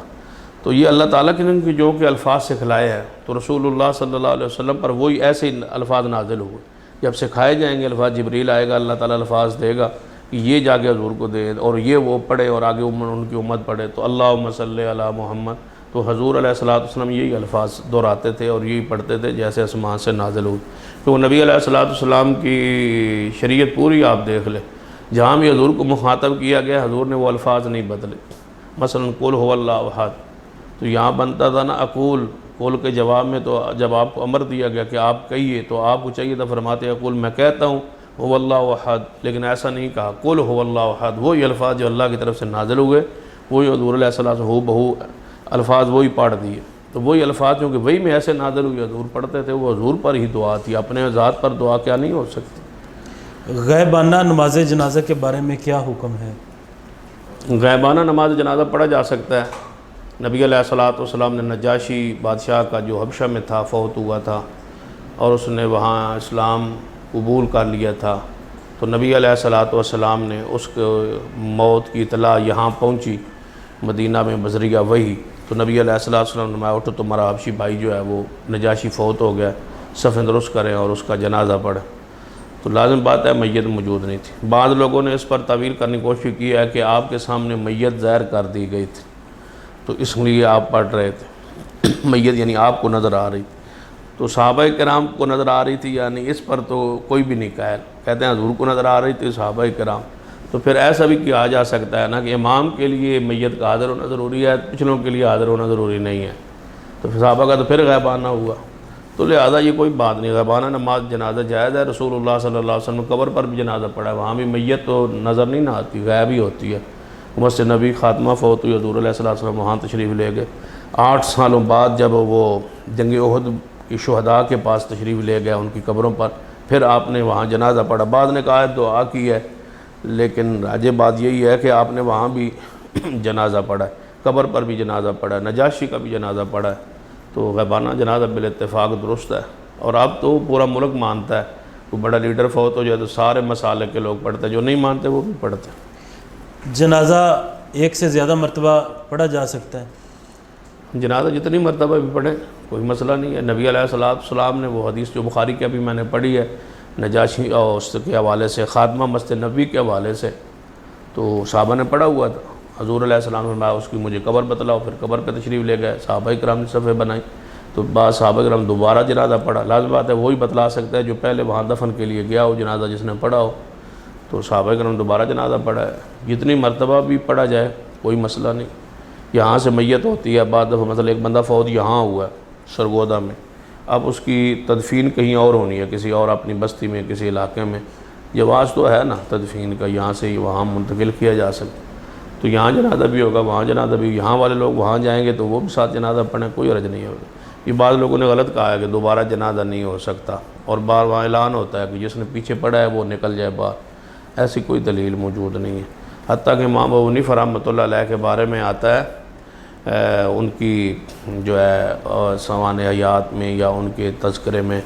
تو یہ اللہ تعالیٰ کے جو کہ الفاظ سکھلائے ہیں، تو رسول اللہ صلی اللہ علیہ وسلم پر وہی ایسے الفاظ نازل ہوئے، جب سکھائے جائیں گے الفاظ، جبریل آئے گا، اللہ تعالیٰ الفاظ دے گا کہ یہ جا کے حضور کو دے، اور یہ وہ پڑھے اور آگے ان کی امت پڑھے، تو اللہم صلی علی محمد، تو حضور علیہ الصلوۃ والسلام یہی الفاظ دہراتے تھے اور یہی پڑھتے تھے جیسے آسمان سے نازل ہوئی، تو نبی علیہ الصلوۃ والسلام کی شریعت پوری آپ دیکھ لیں، جہاں بھی حضور کو مخاطب کیا گیا حضور نے وہ الفاظ نہیں بدلے، مثلا قل هو اللہ احد، تو یہاں بنتا تھا نا اقول، قول کے جواب میں تو جب آپ کو امر دیا گیا کہ آپ کہیے تو آپ کو چاہیے تھا فرماتے اقول، میں کہتا ہوں هو اللہ احد، لیکن ایسا نہیں کہا، قل هو اللہ احد، وہی الفاظ جو اللہ کی طرف سے نازل ہوئے وہی حضور علیہ الصلوۃ والسلام بہو الفاظ وہی پڑھ دیے، تو وہی الفاظ جو کہ وہی میں ایسے نازل ہوئی حضور پڑھتے تھے، وہ حضور پر ہی دعا تھی، اپنے ذات پر دعا کیا نہیں ہو سکتی۔ غیبانہ نماز جنازہ کے بارے میں کیا حکم ہے؟ غیبانہ نماز جنازہ پڑھا جا سکتا ہے، نبی علیہ الصلوۃ والسلام نے نجاشی بادشاہ کا جو حبشہ میں تھا فوت ہوا تھا اور اس نے وہاں اسلام قبول کر لیا تھا، تو نبی علیہ الصلوۃ والسلام نے اس کے موت کی اطلاع یہاں پہنچی مدینہ میں بذریعہ وحی، تو نبی علیہ السلام نے فرمایا اٹھو تمہارا حبشی بھائی جو ہے وہ نجاشی فوت ہو گیا، صفیں درست کریں اور اس کا جنازہ پڑھیں۔ تو لازم بات ہے میت موجود نہیں تھی۔ بعض لوگوں نے اس پر تعویل کرنے کی کوشش کی ہے کہ آپ کے سامنے میت ظاہر کر دی گئی تھی تو اس لیے آپ پڑھ رہے تھے، میت یعنی آپ کو نظر آ رہی، تو صحابہ کرام کو نظر آ رہی تھی، یعنی اس پر تو کوئی بھی نہیں قائل، کہتے ہیں حضور کو نظر آ رہی تھی صحابہ کرام۔ تو پھر ایسا بھی کیا جا سکتا ہے نا کہ امام کے لیے میت کا حاضر ہونا ضروری ہے، پچھلوں کے لیے حاضر ہونا ضروری نہیں ہے، تو پھر صحابہ کا تو پھر غیبانہ ہوا۔ تو لہذا یہ کوئی بات نہیں، غیبانہ نماز جنازہ جائز ہے۔ رسول اللہ صلی اللہ علیہ وسلم قبر پر بھی جنازہ پڑھا ہے، وہاں بھی میت تو نظر نہیں نہ آتی، غائب ہی ہوتی ہے۔ مسجد نبی خاتمہ فوت ہوئی، حضور علیہ السلام وہاں تشریف لے گئے۔ 8 سالوں بعد جب وہ جنگ احد کی شہداء کے پاس تشریف لے گئے ان کی قبروں پر، پھر آپ نے وہاں جنازہ پڑھا۔ بعض نے کہا ہے دعا کی ہے، لیکن راجح بات یہی ہے کہ آپ نے وہاں بھی جنازہ پڑھا ہے، قبر پر بھی جنازہ پڑھا ہے، نجاشی کا بھی جنازہ پڑھا ہے۔ تو غیبانہ جنازہ بالاتفاق درست ہے، اور اب تو پورا ملک مانتا ہے، کوئی بڑا لیڈر فوت ہو جائے تو سارے مسالے کے لوگ پڑھتے ہیں، جو نہیں مانتے وہ بھی پڑھتے ہیں۔ جنازہ ایک سے زیادہ مرتبہ پڑھا جا سکتا ہے؟ جنازہ جتنی مرتبہ بھی پڑھیں کوئی مسئلہ نہیں ہے۔ نبی علیہ السلام نے وہ حدیث جو بخاری کی ابھی میں نے پڑھی ہے نجاشی اور اس کے حوالے سے، خاتمہ مسجد نبی کے حوالے سے، تو صحابہ نے پڑھا ہوا تھا۔ حضور علیہ السلام نے فرمایا اس کی مجھے قبر بتلاؤ، پھر قبر پہ تشریف لے گئے، صحابہ کرام نے صفحے بنائی، تو بعض صحابہ کرام دوبارہ جنازہ پڑھا۔ لازم بات ہے وہی بتلا سکتا ہے جو پہلے وہاں دفن کے لیے گیا ہو، جنازہ جس نے پڑھا ہو، تو صحابہ کرام دوبارہ جنازہ پڑھا ہے۔ جتنی مرتبہ بھی پڑھا جائے کوئی مسئلہ نہیں۔ یہاں سے میت ہوتی ہے بعد دفعہ، مثلا ایک بندہ فوت یہاں ہوا ہے سرگودا میں، اب اس کی تدفین کہیں اور ہونی ہے، کسی اور اپنی بستی میں، کسی علاقے میں، جواز تو ہے نا تدفین کا، یہاں سے وہاں منتقل کیا جا سکتا، تو یہاں جنازہ بھی ہوگا، وہاں جنازہ بھی، یہاں والے لوگ وہاں جائیں گے تو وہ بھی ساتھ جنازہ پڑھیں، کوئی حرج نہیں ہوگا۔ یہ بعض لوگوں نے غلط کہا ہے کہ دوبارہ جنازہ نہیں ہو سکتا، اور بار وہاں اعلان ہوتا ہے کہ جس نے پیچھے پڑھا ہے وہ نکل جائے باہر، ایسی کوئی دلیل موجود نہیں ہے۔ حتیٰ کہ امام ابو حنیفہ رحمۃ اللہ علیہ کے بارے میں آتا ہے، ان کی جو ہے سوانح حیات میں یا ان کے تذکرے میں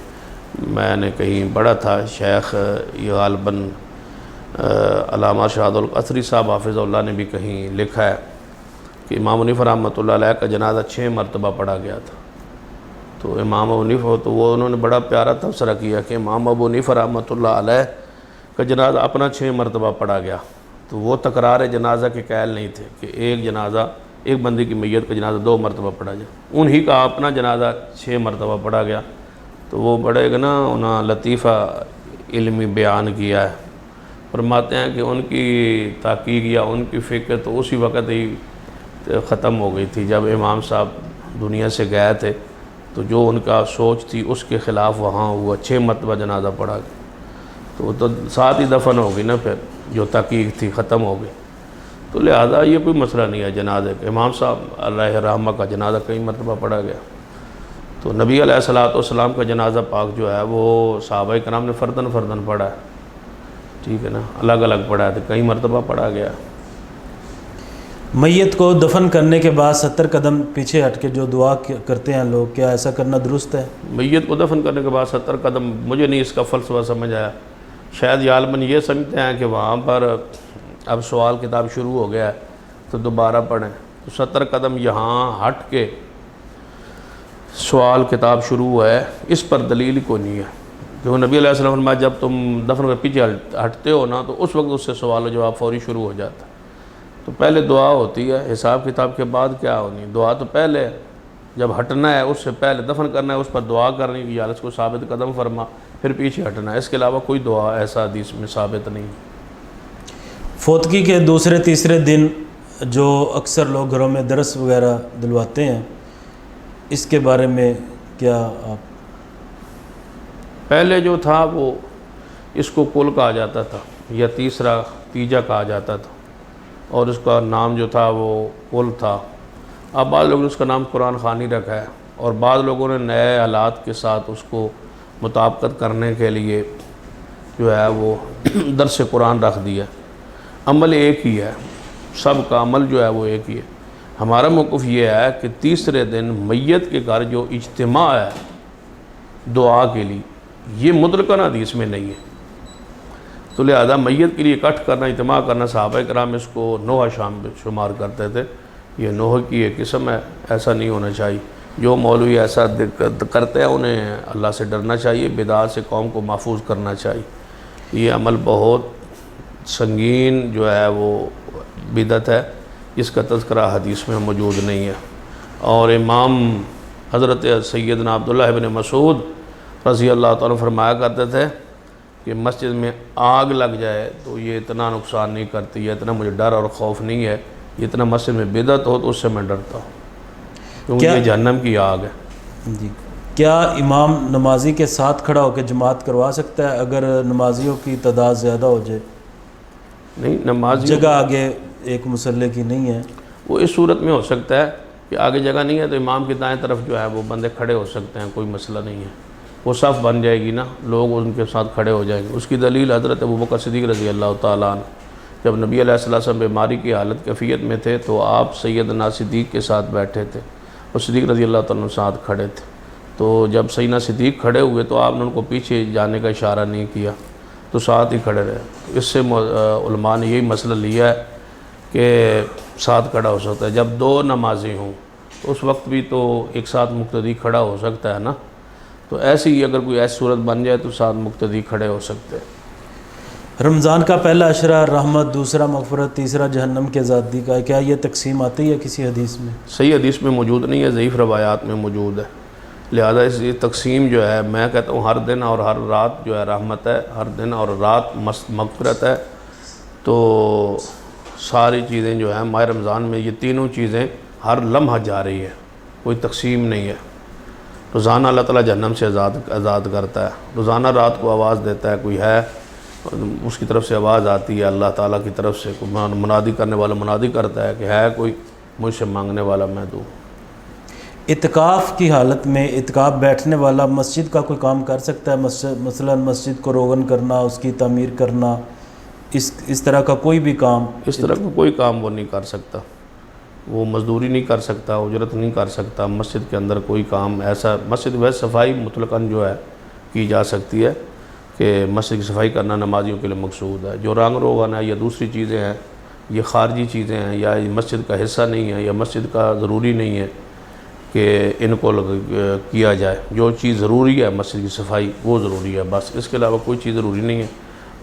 نے کہیں پڑھا تھا، شیخ یہ غالباً علامہ شہاد القصری صاحب حافظ اللہ نے بھی کہیں لکھا ہے کہ امام حنیفہ رحمۃ اللہ علیہ کا جنازہ 6 مرتبہ پڑھا گیا تھا۔ تو امام ابو حنیفہ تو وہ انہوں نے بڑا پیارا تبصرہ کیا کہ امام ابو حنیفہ رحمۃ اللہ علیہ کا جنازہ اپنا 6 مرتبہ پڑھا گیا، تو وہ تکرار جنازہ کے قائل نہیں تھے کہ ایک بندے کی میت کا جنازہ 2 مرتبہ پڑھا جائے، انہی کا اپنا جنازہ 6 مرتبہ پڑھا گیا۔ تو وہ بڑے نا انہوں لطیفہ علمی بیان کیا ہے، فرماتے ہیں کہ ان کی تحقیق یا ان کی فکر تو اسی وقت ہی ختم ہو گئی تھی جب امام صاحب دنیا سے گئے تھے، تو جو ان کا سوچ تھی اس کے خلاف وہاں ہوا، 6 مرتبہ جنازہ پڑھا گیا، تو وہ تو ساتھ ہی دفن ہو گئی نا، پھر جو تحقیق تھی ختم ہو گئی۔ تو لہذا یہ کوئی مسئلہ نہیں ہے جنازے کا، امام صاحب علیہ رحمہ کا جنازہ کئی مرتبہ پڑھا گیا۔ تو نبی علیہ السلام کا جنازہ پاک جو ہے وہ صحابہ کرام نے فردن پڑھا ہے، ٹھیک ہے نا، الگ الگ پڑھا ہے، تو کئی مرتبہ پڑھا گیا۔ میت کو دفن کرنے کے بعد 70 قدم پیچھے ہٹ کے جو دعا کرتے ہیں لوگ، کیا ایسا کرنا درست ہے؟ میت کو دفن کرنے کے بعد 70 قدم، مجھے نہیں اس کا فلسفہ سمجھ آیا، شاید غالباً یہ سمجھتے ہیں کہ وہاں پر اب سوال کتاب شروع ہو گیا ہے تو دوبارہ پڑھیں، تو 70 قدم یہاں ہٹ کے سوال کتاب شروع ہے، اس پر دلیل کوئی نہیں ہے، جو نبی علیہ السلام فرمایا جب تم دفن کر پیچھے ہٹتے ہو نا تو اس وقت اس سے سوال و جواب فوری شروع ہو جاتا ہے۔ تو پہلے دعا ہوتی ہے، حساب کتاب کے بعد کیا ہونی، دعا تو پہلے جب ہٹنا ہے اس سے پہلے دفن کرنا ہے، اس پر دعا کرنی کہ یا اللہ اس کو ثابت قدم فرما، پھر پیچھے ہٹنا ہے، اس کے علاوہ کوئی دعا ایسا حدیث میں ثابت نہیں۔ فوتگی کے دوسرے تیسرے دن جو اکثر لوگ گھروں میں درس وغیرہ دلواتے ہیں، اس کے بارے میں کیا آپ؟ پہلے جو تھا وہ اس کو کل کہا جاتا تھا یا تیجا کہا جاتا تھا، اور اس کا نام جو تھا وہ کل تھا۔ اب بعض لوگوں نے اس کا نام قرآن خوانی رکھا ہے، اور بعض لوگوں نے نئے حالات کے ساتھ اس کو مطابقت کرنے کے لیے جو ہے وہ درس قرآن رکھ دیا۔ عمل ایک ہی ہے، سب کا عمل جو ہے وہ ایک ہی ہے۔ ہمارا موقف یہ ہے کہ تیسرے دن میت کے گھر جو اجتماع ہے دعا کے لیے، یہ مطلقاً حدیث میں نہیں ہے، تو لہذا میت کے لیے اکٹھ کرنا، اجتماع کرنا، صحابہ کرام اس کو نوحہ شام شمار کرتے تھے یہ نوح کی ایک قسم ہے، ایسا نہیں ہونا چاہیے۔ جو مولوی ایسا کرتے ہیں انہیں اللہ سے ڈرنا چاہیے، بدعات سے قوم کو محفوظ کرنا چاہیے۔ یہ عمل بہت سنگین جو ہے وہ بدعت ہے، جس کا تذکرہ حدیث میں موجود نہیں ہے۔ اور امام حضرت سیدنا عبداللہ ابن مسعود رضی اللہ تعالیٰ فرمایا کرتے تھے کہ مسجد میں آگ لگ جائے تو یہ اتنا نقصان نہیں کرتی ہے، اتنا مجھے ڈر اور خوف نہیں ہے، اتنا مسجد میں بدعت ہو تو اس سے میں ڈرتا ہوں، کیونکہ یہ جہنم کی آگ ہے۔ جی، کیا امام نمازی کے ساتھ کھڑا ہو کے جماعت کروا سکتا ہے اگر نمازیوں کی تعداد زیادہ ہو جائے؟ نہیں، نمازی جگہ آگے ایک مصلی کی نہیں ہے، وہ اس صورت میں ہو سکتا ہے کہ آگے جگہ نہیں ہے تو امام کی دائیں طرف جو ہے وہ بندے کھڑے ہو سکتے ہیں، کوئی مسئلہ نہیں ہے، وہ صف بن جائے گی نا، لوگ ان کے ساتھ کھڑے ہو جائیں گے۔ اس کی دلیل حضرت ابوبکر صدیق رضی اللہ تعالیٰ عنہ، جب نبی علیہ السلام بیماری کی حالت کیفیت میں تھے تو آپ سیدنا صدیق کے ساتھ بیٹھے تھے اور صدیق رضی اللہ تعالیٰ عنہ ساتھ کھڑے تھے، تو جب سیدنا صدیق کھڑے ہوئے تو آپ نے ان کو پیچھے جانے کا اشارہ نہیں کیا، تو ساتھ ہی کھڑے رہے۔ اس سے علماء نے یہی مسئلہ لیا ہے کہ ساتھ کھڑا ہو سکتا ہے۔ جب دو نمازی ہوں تو اس وقت بھی تو ایک ساتھ مقتدی کھڑا ہو سکتا ہے نا، تو ایسی ہی اگر کوئی ایسی صورت بن جائے تو ساتھ مقتدی کھڑے ہو سکتے ہیں۔ رمضان کا پہلا عشرہ رحمت، دوسرا مغفرت، تیسرا جہنم کے آزادی کا، کیا یہ تقسیم آتی ہے کسی حدیث میں؟ صحیح حدیث میں موجود نہیں ہے، ضعیف روایات میں موجود ہے، لہذا اس یہ تقسیم جو ہے میں کہتا ہوں ہر دن اور ہر رات جو ہے رحمت ہے، ہر دن اور رات مغفرت ہے۔ تو ساری چیزیں جو ہیں ماہ رمضان میں یہ تینوں چیزیں ہر لمحہ جاری ہے، کوئی تقسیم نہیں ہے۔ روزانہ اللہ تعالیٰ جہنم سے آزاد کرتا ہے، روزانہ رات کو آواز دیتا ہے، کوئی ہے اس کی طرف سے آواز آتی ہے، اللہ تعالیٰ کی طرف سے منادی کرنے والا منادی کرتا ہے کہ ہے کوئی مجھ سے مانگنے والا میں دوں۔ اعتکاف کی حالت میں اعتکاف بیٹھنے والا مسجد کا کوئی کام کر سکتا ہے؟ مثلا مسجد کو روغن کرنا، اس کی تعمیر کرنا، اس طرح کا کوئی بھی کام؟ اس طرح کا کوئی کام وہ نہیں کر سکتا، وہ مزدوری نہیں کر سکتا، اجرت نہیں کر سکتا، مسجد کے اندر کوئی کام ایسا۔ مسجد ویسے صفائی مطلقاً جو ہے کی جا سکتی ہے کہ مسجد کی صفائی کرنا نمازیوں کے لیے مقصود ہے۔ جو رنگ روغن ہے یا دوسری چیزیں ہیں، یہ خارجی چیزیں ہیں یا یہ مسجد کا حصہ نہیں ہے یا مسجد کا ضروری نہیں ہے کہ ان کو کیا جائے۔ جو چیز ضروری ہے مسجد کی صفائی وہ ضروری ہے، بس اس کے علاوہ کوئی چیز ضروری نہیں ہے۔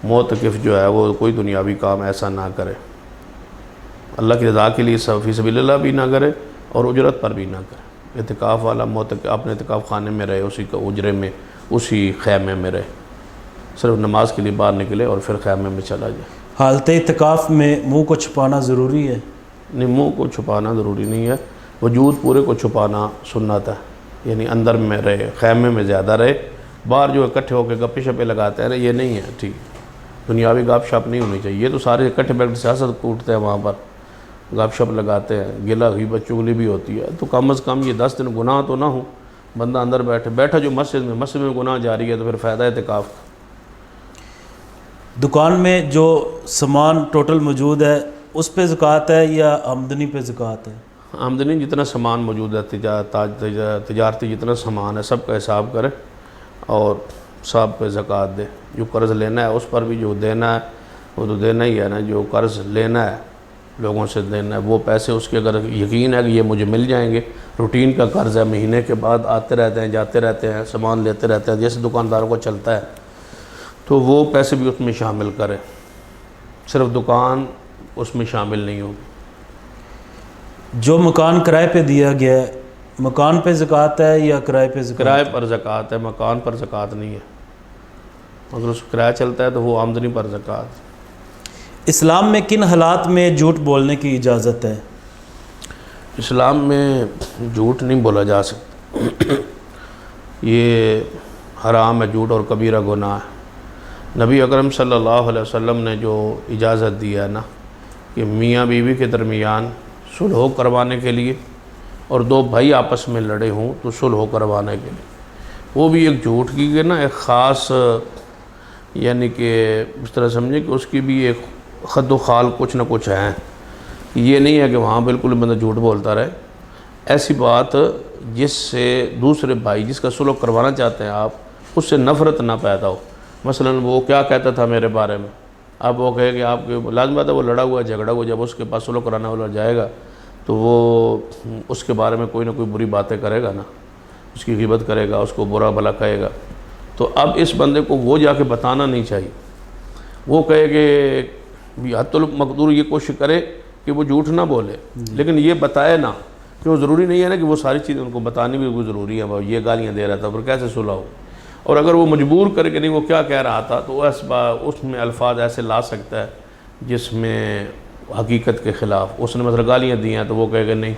معتکف جو ہے وہ کوئی دنیاوی کام ایسا نہ کرے، اللہ کی رضا کے لیے فی سبیل اللہ بھی نہ کرے اور اجرت پر بھی نہ کرے۔ اعتکاف والا اپنے اعتکاف خانے میں رہے، اسی کا اجرے میں، اسی خیمے میں رہے، صرف نماز کے لیے باہر نکلے اور پھر خیمے میں چلا جائے۔ حالت اعتکاف میں منہ کو چھپانا ضروری ہے؟ نہیں، منہ کو چھپانا ضروری نہیں ہے، وجود پورے کو چھپانا سنت ہے، یعنی اندر میں رہے، خیمے میں زیادہ رہے، باہر جو اکٹھے ہو کے گپے شپے لگاتے ہیں نا، یہ نہیں ہے ٹھیک، دنیاوی گپ شپ نہیں ہونی چاہیے۔ یہ تو سارے اکٹھے بیٹھ کے سیاست کوٹتے ہیں، وہاں پر گپ شپ لگاتے ہیں، گلا ہوئی چغلی بھی ہوتی ہے، تو کم از کم یہ 10 دن گناہ تو نہ ہو، بندہ اندر بیٹھا جو مسجد میں گناہ جاری ہے تو پھر فائدہ اعتکاف کا۔ دکان میں جو سامان ٹوٹل موجود ہے اس پہ زکوٰۃ ہے یا آمدنی پہ زکوٰۃ ہے؟ آمدنی جتنا سامان موجود ہے، تجارتی جتنا سامان ہے سب کا حساب کرے اور سب پہ زکوٰۃ دے۔ جو قرض لینا ہے اس پر بھی جو دینا ہے وہ تو دینا ہی ہے نا، جو قرض لینا ہے لوگوں سے دینا ہے، وہ پیسے اس کے اگر یقین ہے کہ یہ مجھے مل جائیں گے، روٹین کا قرض ہے، مہینے کے بعد آتے رہتے ہیں جاتے رہتے ہیں، سامان لیتے رہتے ہیں، جیسے دکانداروں کو چلتا ہے، تو وہ پیسے بھی اس میں شامل کرے، صرف دکان اس میں شامل نہیں ہوگی۔ جو مکان کرائے پہ دیا گیا ہے، مکان پہ زکوٰۃ ہے یا کرائے پہ زکوٰۃ؟ کرائے پر زکوٰۃ ہے، مکان پر زکوٰۃ نہیں ہے، اگر اس کرایہ چلتا ہے تو وہ آمدنی پر زکوٰۃ۔ اسلام میں کن حالات میں جھوٹ بولنے کی اجازت ہے؟ اسلام میں جھوٹ نہیں بولا جا سکتا، یہ حرام ہے، جھوٹ اور کبیرہ گناہ ہے۔ نبی اکرم صلی اللہ علیہ وسلم نے جو اجازت دی ہے نا کہ میاں بیوی کے درمیان صلح کروانے کے لیے اور دو بھائی آپس میں لڑے ہوں تو صلح کروانے کے لیے، وہ بھی ایک جھوٹ کی گئی نا، ایک خاص، یعنی کہ اس طرح سمجھے کہ اس کی بھی ایک خد و خال کچھ نہ کچھ ہیں، یہ نہیں ہے کہ وہاں بالکل بندہ جھوٹ بولتا رہے۔ ایسی بات جس سے دوسرے بھائی جس کا صلح کروانا چاہتے ہیں آپ، اس سے نفرت نہ پیدا ہو۔ مثلا وہ کیا کہتا تھا میرے بارے میں، اب وہ کہے کہ آپ کے لازم بات ہے وہ لڑا ہوا جھگڑا ہوا، جب اس کے پاس صلح کرانا والا جائے گا تو وہ اس کے بارے میں کوئی نہ کوئی بری باتیں کرے گا نا، اس کی غیبت کرے گا، اس کو برا بھلا کہے گا، تو اب اس بندے کو وہ جا کے بتانا نہیں چاہیے، وہ کہے کہ حتی المقدور یہ کوشش کرے کہ وہ جھوٹ نہ بولے، لیکن یہ بتائے نہ، کیوں ضروری نہیں ہے نا کہ وہ ساری چیزیں ان کو بتانی بھی کوئی ضروری ہے، یہ گالیاں دے رہا تھا پھر کیسے صلح ہو، اور اگر وہ مجبور کرے کہ نہیں وہ کیا کہہ رہا تھا تو اس میں الفاظ ایسے لا سکتا ہے جس میں حقیقت کے خلاف، اس نے مثلا گالیاں دی ہیں تو وہ کہے کہ نہیں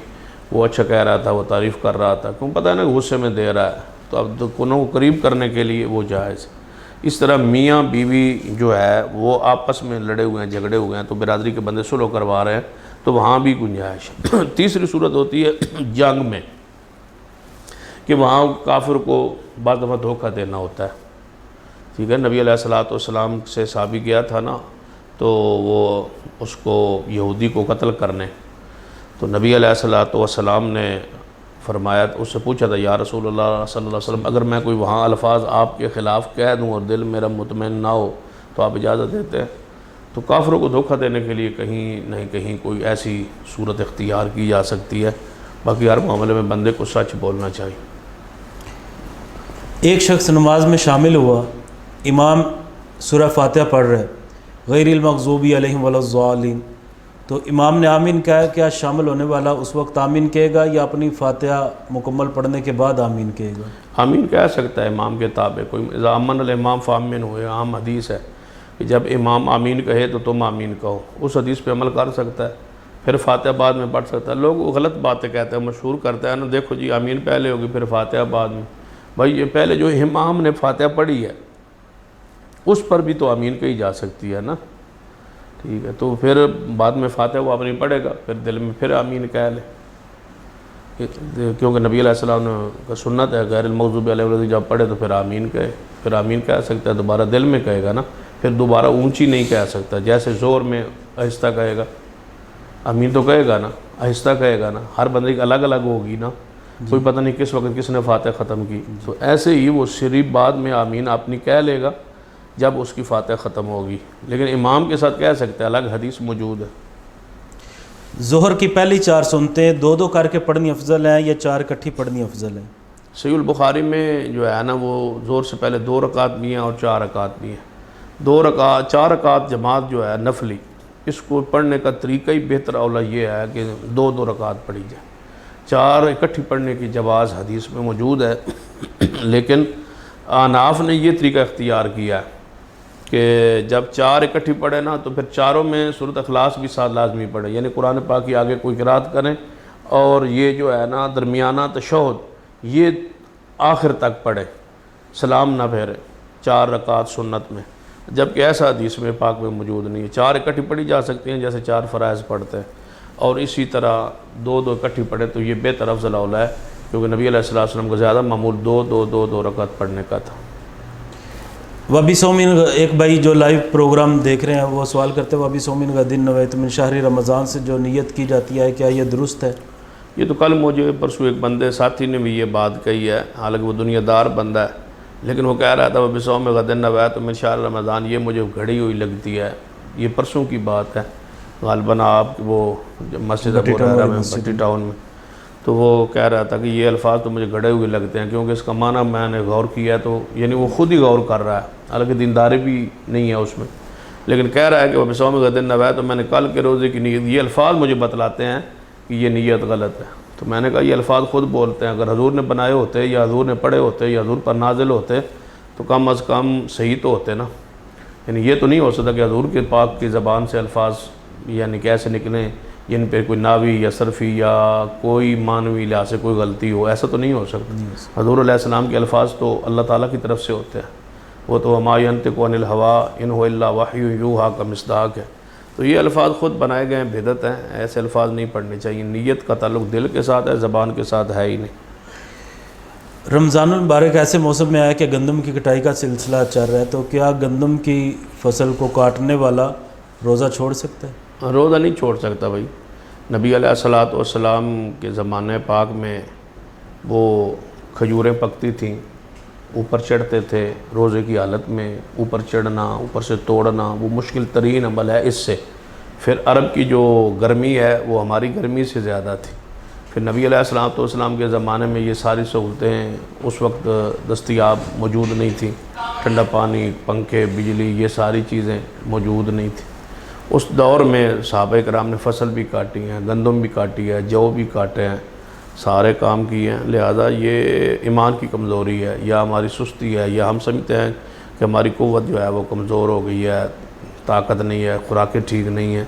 وہ اچھا کہہ رہا تھا، وہ تعریف کر رہا تھا، کیوں پتہ ہے نا غصے میں دے رہا ہے، تو اب دونوں کو قریب کرنے کے لیے وہ جائز۔ اس طرح میاں بیوی جو ہے وہ آپس میں لڑے ہوئے ہیں، جھگڑے ہوئے ہیں، تو برادری کے بندے صلح کروا رہے ہیں تو وہاں بھی گنجائش۔ تیسری صورت ہوتی ہے جنگ میں، کہ وہاں کافر کو بعض دفعہ دھوکہ دینا ہوتا ہے، ٹھیک ہے۔ نبی علیہ السلام سے صحابی گیا تھا نا، تو وہ اس کو یہودی کو قتل کرنے، تو نبی علیہ السلام نے فرمایا، اس سے پوچھا تھا یا رسول اللہ صلی اللہ علیہ وسلم اگر میں کوئی وہاں الفاظ آپ کے خلاف کہہ دوں اور دل میرا مطمئن نہ ہو تو آپ اجازت دیتے ہیں؟ تو کافروں کو دھوکہ دینے کے لیے کہیں نہیں کہیں کوئی ایسی صورت اختیار کی جا سکتی ہے، باقی ہر معاملے میں بندے کو سچ بولنا چاہیے۔ ایک شخص نماز میں شامل ہوا، امام سورہ فاتحہ پڑھ رہے، غیر المغضوب علیہم ولا الضالین، تو امام نے آمین کہا، کیا شامل ہونے والا اس وقت آمین کہے گا یا اپنی فاتحہ مکمل پڑھنے کے بعد آمین کہے گا؟ آمین کہہ سکتا ہے امام کے تابع، کوئی اذا امن الامام فامن ہوئے، عام حدیث ہے کہ جب امام آمین کہے تو تم آمین کہو، اس حدیث پہ عمل کر سکتا ہے، پھر فاتحہ بعد میں پڑھ سکتا ہے۔ لوگ غلط باتیں کہتے ہیں، مشہور کرتے ہیں نا، دیکھو جی آمین پہلے ہوگی پھر فاتحہ بعد میں، بھائی یہ پہلے جو امام نے فاتحہ پڑھی ہے اس پر بھی تو آمین کہی جا سکتی ہے نا، ٹھیک ہے، تو پھر بعد میں فاتحہ وہ اپنی پڑھے گا، پھر دل میں پھر آمین کہہ لے، کیونکہ نبی علیہ السلام کا سنت ہے غیر المغضوب علیہم ولا جب پڑھے تو پھر آمین کہے، پھر آمین کہہ سکتا ہے، دوبارہ دل میں کہے گا نا، پھر دوبارہ اونچی نہیں کہہ سکتا، جیسے زور میں آہستہ کہے گا، آمین تو کہے گا نا، آہستہ کہے گا نا، ہر بندے کی الگ الگ ہوگی نا، کوئی پتہ نہیں کس وقت کس نے فاتحہ ختم کی، تو ایسے ہی وہ صرف بعد میں آمین اپنی کہہ لے گا جب اس کی فاتحہ ختم ہوگی، لیکن امام کے ساتھ کہہ سکتے ہیں، الگ حدیث موجود ہے۔ ظہر کی پہلی 4 سنتیں دو دو کر کے پڑھنی افضل ہیں یا 4 اکٹھی پڑھنی افضل ہیں؟ صحیح البخاری میں جو ہے نا وہ ظہر سے پہلے 2 رکعت بھی ہیں اور 4 رکعت بھی ہیں، 4 رکعت جماعت جو ہے نفلی، اس کو پڑھنے کا طریقہ ہی بہتر اولا یہ ہے کہ 2 رکعت پڑھی جائے، 4 اکٹھی پڑھنے کی جواز حدیث میں موجود ہے، لیکن احناف نے یہ طریقہ اختیار کیا ہے کہ جب 4 اکٹھی پڑھے نا تو پھر چاروں میں سورۃ اخلاص بھی ساتھ لازمی پڑھے، یعنی قرآن پاک کی آگے کوئی قرات کریں اور یہ جو ہے نا درمیانہ تشہد یہ آخر تک پڑھے، سلام نہ پھیرے 4 رکعت سنت میں، جبکہ ایسا حدیث میں پاک میں موجود نہیں ہے، 4 اکٹھی پڑھی جا سکتی ہیں جیسے 4 فرائض پڑھتے ہیں، اور اسی طرح 2 اکٹھی پڑھے تو یہ بہتر افضل اولا ہے، کیونکہ نبی علیہ السلام کو زیادہ معمول 2 رکعت پڑھنے کا تھا۔ وابی سومین ایک بھائی جو لائیو پروگرام دیکھ رہے ہیں وہ سوال کرتے ہیں، وابی سومین کا دن نویت من شہر رمضان سے جو نیت کی جاتی ہے کیا یہ درست ہے؟ یہ تو کل مجھے پرسوں ایک بندے ساتھی نے بھی یہ بات کہی ہے، حالانکہ وہ دنیا دار بندہ ہے، لیکن وہ کہہ رہا تھا وابی سوم غد نویت من شہر رمضان، یہ مجھے گھڑی ہوئی لگتی ہے، یہ پرسوں کی بات ہے، غالباً آپ وہ مسجد ابو ہریرہ میں بٹی ٹاؤن میں، تو وہ کہہ رہا تھا کہ یہ الفاظ تو مجھے گھڑے ہوئے لگتے ہیں، کیونکہ اس کا معنی میں نے غور کیا تو یعنی وہ خود ہی غور کر رہا ہے، حالانکہ دینداری بھی نہیں ہے اس میں، لیکن کہہ رہا ہے کہ وہ صوم غد نویت، تو میں نے کل کے روزے کی نیت، یہ الفاظ مجھے بتلاتے ہیں کہ یہ نیت غلط ہے، تو میں نے کہا یہ الفاظ خود بولتے ہیں، اگر حضور نے بنائے ہوتے یا حضور نے پڑھے ہوتے یا حضور پر نازل ہوتے تو کم از کم صحیح تو ہوتے نا، یعنی یہ تو نہیں ہو سکتا کہ حضور کے پاک کی زبان سے الفاظ یعنی کیسے نکلیں، ان پہ کوئی ناوی یا صرفی یا کوئی معنوی لحاظ سے کوئی غلطی ہو، ایسا تو نہیں ہو سکتا۔ حضور علیہ السلام کے الفاظ تو اللہ تعالیٰ کی طرف سے ہوتے ہیں، وہ تو وما ينطق عن الهوى ان هو الا وحی یوحی کا مصداق ہے، تو یہ الفاظ خود بنائے گئے ہیں، بدعت ہیں، ایسے الفاظ نہیں پڑھنے چاہیے، نیت کا تعلق دل کے ساتھ ہے، زبان کے ساتھ ہے ہی نہیں۔ رمضان المبارک ایسے موسم میں آیا کہ گندم کی کٹائی کا سلسلہ چل رہا ہے، تو کیا گندم کی فصل کو کاٹنے والا روزہ چھوڑ سکتا ہے؟ روزہ نہیں چھوڑ سکتا بھائی، نبی علیہ السلام کے زمانے پاک میں وہ کھجوریں پکتی تھیں، اوپر چڑھتے تھے روزے کی حالت میں، اوپر چڑھنا اوپر سے توڑنا وہ مشکل ترین عمل ہے، اس سے پھر عرب کی جو گرمی ہے وہ ہماری گرمی سے زیادہ تھی. پھر نبی علیہ السلام کے زمانے میں یہ ساری سہولتیں اس وقت دستیاب موجود نہیں تھیں. ٹھنڈا پانی، پنکھے، بجلی، یہ ساری چیزیں موجود نہیں تھیں. اس دور میں صحابہ کرام نے فصل بھی کاٹی ہیں، گندم بھی کاٹی ہے، جو بھی کاٹے ہیں، سارے کام کیے ہیں. لہذا یہ ایمان کی کمزوری ہے یا ہماری سستی ہے، یا ہم سمجھتے ہیں کہ ہماری قوت جو ہے وہ کمزور ہو گئی ہے، طاقت نہیں ہے، خوراکیں ٹھیک نہیں ہیں.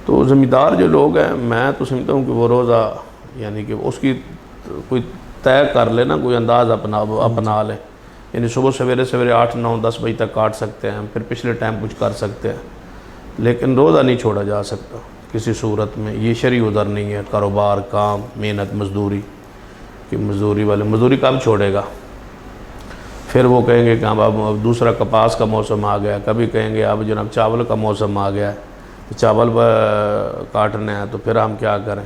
تو زمیندار جو لوگ ہیں، میں تو سمجھتا ہوں کہ وہ روزہ یعنی کہ اس کی کوئی طے کر لے نا، کوئی انداز اپنا لے. یعنی صبح سویرے 8، 9، 10 بجے تک کاٹ سکتے ہیں، پھر پچھلے ٹائم کچھ کر سکتے ہیں، لیکن روزہ نہیں چھوڑا جا سکتا کسی صورت میں. یہ شرعی عذر نہیں ہے. کاروبار، کام، محنت، مزدوری کہ مزدوری والے مزدوری کب چھوڑے گا؟ پھر وہ کہیں گے کہ اب دوسرا کپاس کا موسم آ گیا، کبھی کہیں گے اب جناب چاول کا موسم آ گیا ہے، چاول کاٹنے ہیں، تو پھر ہم کیا کریں؟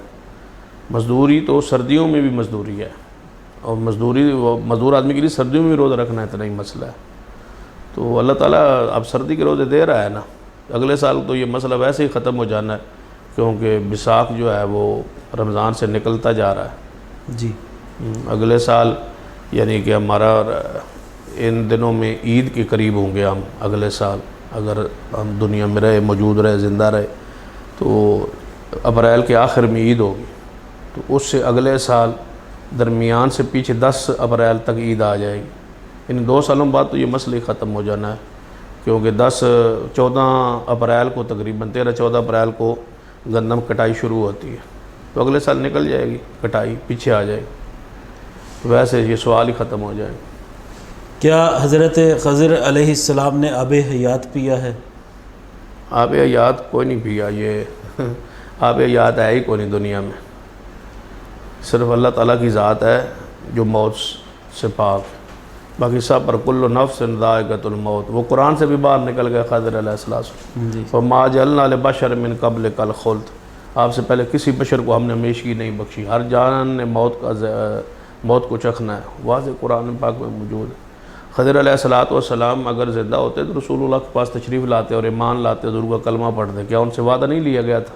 مزدوری تو سردیوں میں بھی مزدوری ہے، اور مزدور آدمی کے لیے سردیوں میں بھی روزہ رکھنا اتنا ہی مسئلہ ہے. تو اللہ تعالیٰ اب سردی کے روزے دے رہا ہے نا. اگلے سال تو یہ مسئلہ ویسے ہی ختم ہو جانا ہے، کیونکہ بیساکھ جو ہے وہ رمضان سے نکلتا جا رہا ہے. جی اگلے سال یعنی کہ ہمارا ان دنوں میں عید کے قریب ہوں گے ہم. اگلے سال اگر ہم دنیا میں رہے، موجود رہے، زندہ رہے، تو اپریل کے آخر میں عید ہوگی. تو اس سے اگلے سال درمیان سے پیچھے 10 اپریل تک عید آ جائے گی. ان 2 سالوں بعد تو یہ مسئلہ ہی ختم ہو جانا ہے، کیونکہ 14 اپریل کو تقریباً 13-14 اپریل کو گندم کٹائی شروع ہوتی ہے. تو اگلے سال نکل جائے گی کٹائی، پیچھے آ جائے گی. ویسے یہ سوال ہی ختم ہو جائے گا. کیا حضرت خضر علیہ السلام نے آب حیات پیا ہے؟ آب حیات کوئی نہیں پیا. یہ آب حیات ہے ہی کوئی نہیں دنیا میں. صرف اللہ تعالیٰ کی ذات ہے جو موت سے پاک. باقی سب پر کل نفس ذائقۃ الموت. وہ قرآن سے بھی باہر نکل گئے خضر علیہ السلام. وما جعلنا لبشر من قبلک الخلد. آپ سے پہلے کسی بشر کو ہم نے ہمیشگی نہیں بخشی. ہر جان نے موت کو چکھنا ہے. واضح قرآن پاک میں موجود ہے. خضر علیہ السلام اگر زندہ ہوتے تو رسول اللہ کے پاس تشریف لاتے اور ایمان لاتے، حضور کا کلمہ پڑھتے. کیا ان سے وعدہ نہیں لیا گیا تھا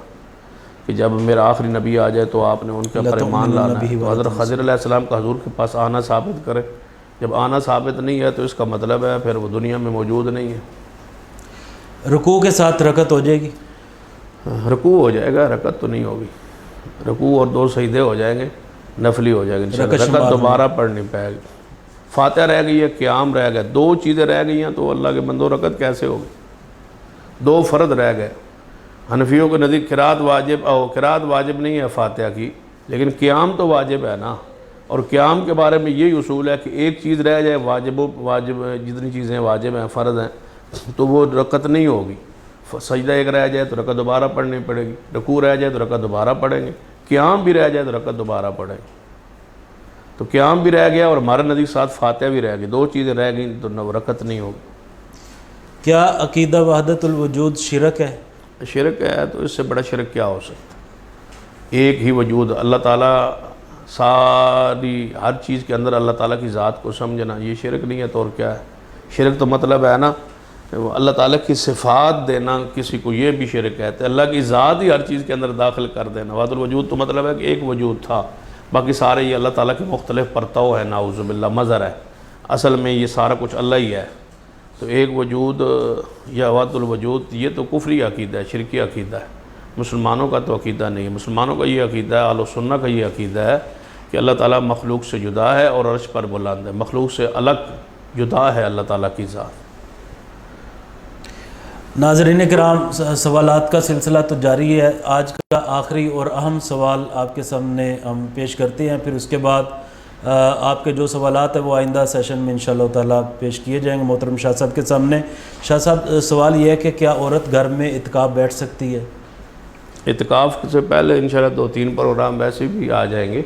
کہ جب میرا آخری نبی آ جائے تو آپ نے ان کے اوپر ایمان لانا ہے؟ تو حضرت خضر علیہ السلام کا حضور کے پاس آنا ثابت کرے. جب آنا ثابت نہیں ہے تو اس کا مطلب ہے پھر وہ دنیا میں موجود نہیں ہے. رکوع کے ساتھ رکعت ہو جائے گی؟ رکوع ہو جائے گا، رکعت تو نہیں ہوگی. رکوع اور 2 سجدے ہو جائیں گے، نفلی ہو جائے گا. رکعت دوبارہ پڑھنی پائے گی. فاتحہ رہ گئی ہے، قیام رہ گیا. 2 چیزیں رہ گئی ہیں تو اللہ کے بندو رکعت کیسے ہوگی؟ 2 فرض رہ گئے. حنفیوں کے نزدیک قرات واجب نہیں ہے فاتحہ کی، لیکن قیام تو واجب ہے نا. اور قیام کے بارے میں یہی اصول ہے کہ ایک چیز رہ جائے، واجب جتنی چیزیں واجب ہیں، فرض ہیں، تو وہ رکعت نہیں ہوگی. سجدہ ایک رہ جائے تو رکعت دوبارہ پڑھنی پڑے گی. رکوع رہ جائے تو رکعت دوبارہ پڑھیں گے. قیام بھی رہ جائے تو رکعت دوبارہ پڑھیں گے. تو قیام بھی رہ گیا اور ہمارے نزدیک ساتھ فاتحہ بھی رہ گئی. 2 چیزیں رہ گئیں تو رکعت نہیں ہوگی. کیا عقیدہ وحدت الوجود شرک ہے؟ شرک ہے تو اس سے بڑا شرک کیا ہو سکتا؟ ایک ہی وجود اللہ تعالیٰ، ساری ہر چیز کے اندر اللہ تعالیٰ کی ذات کو سمجھنا، یہ شرک نہیں ہے تو اور کیا ہے؟ شرک تو مطلب ہے نا اللہ تعالیٰ کی صفات دینا کسی کو، یہ بھی شرک کہتے ہیں. اللہ کی ذات ہی ہر چیز کے اندر داخل کر دینا. وحدت الوجود تو مطلب ہے کہ ایک وجود تھا، باقی سارے یہ اللہ تعالیٰ کے مختلف پرتو ہے، نعوذ باللہ مظہر ہے. اصل میں یہ سارا کچھ اللہ ہی ہے. تو ایک وجود یا وحدت الوجود یہ تو کفری عقیدہ ہے، شرکی عقیدہ ہے. مسلمانوں کا تو عقیدہ نہیں ہے. مسلمانوں کا یہ عقیدہ ہے، اہل سنہ کا یہ عقیدہ ہے کہ اللہ تعالیٰ مخلوق سے جدا ہے اور عرش پر بلند ہے. مخلوق سے الگ جدا ہے اللہ تعالیٰ کی ذات. ناظرین کرام، سوالات کا سلسلہ تو جاری ہے. آج کا آخری اور اہم سوال آپ کے سامنے ہم پیش کرتے ہیں، پھر اس کے بعد آپ کے جو سوالات ہیں وہ آئندہ سیشن میں انشاءاللہ تعالیٰ پیش کیے جائیں گے محترم شاہ صاحب کے سامنے. شاہ صاحب، سوال یہ ہے کہ کیا عورت گھر میں اعتکاف بیٹھ سکتی ہے؟ اعتکاف سے پہلے انشاءاللہ 2-3 پروگرام ویسے بھی آ جائیں گے.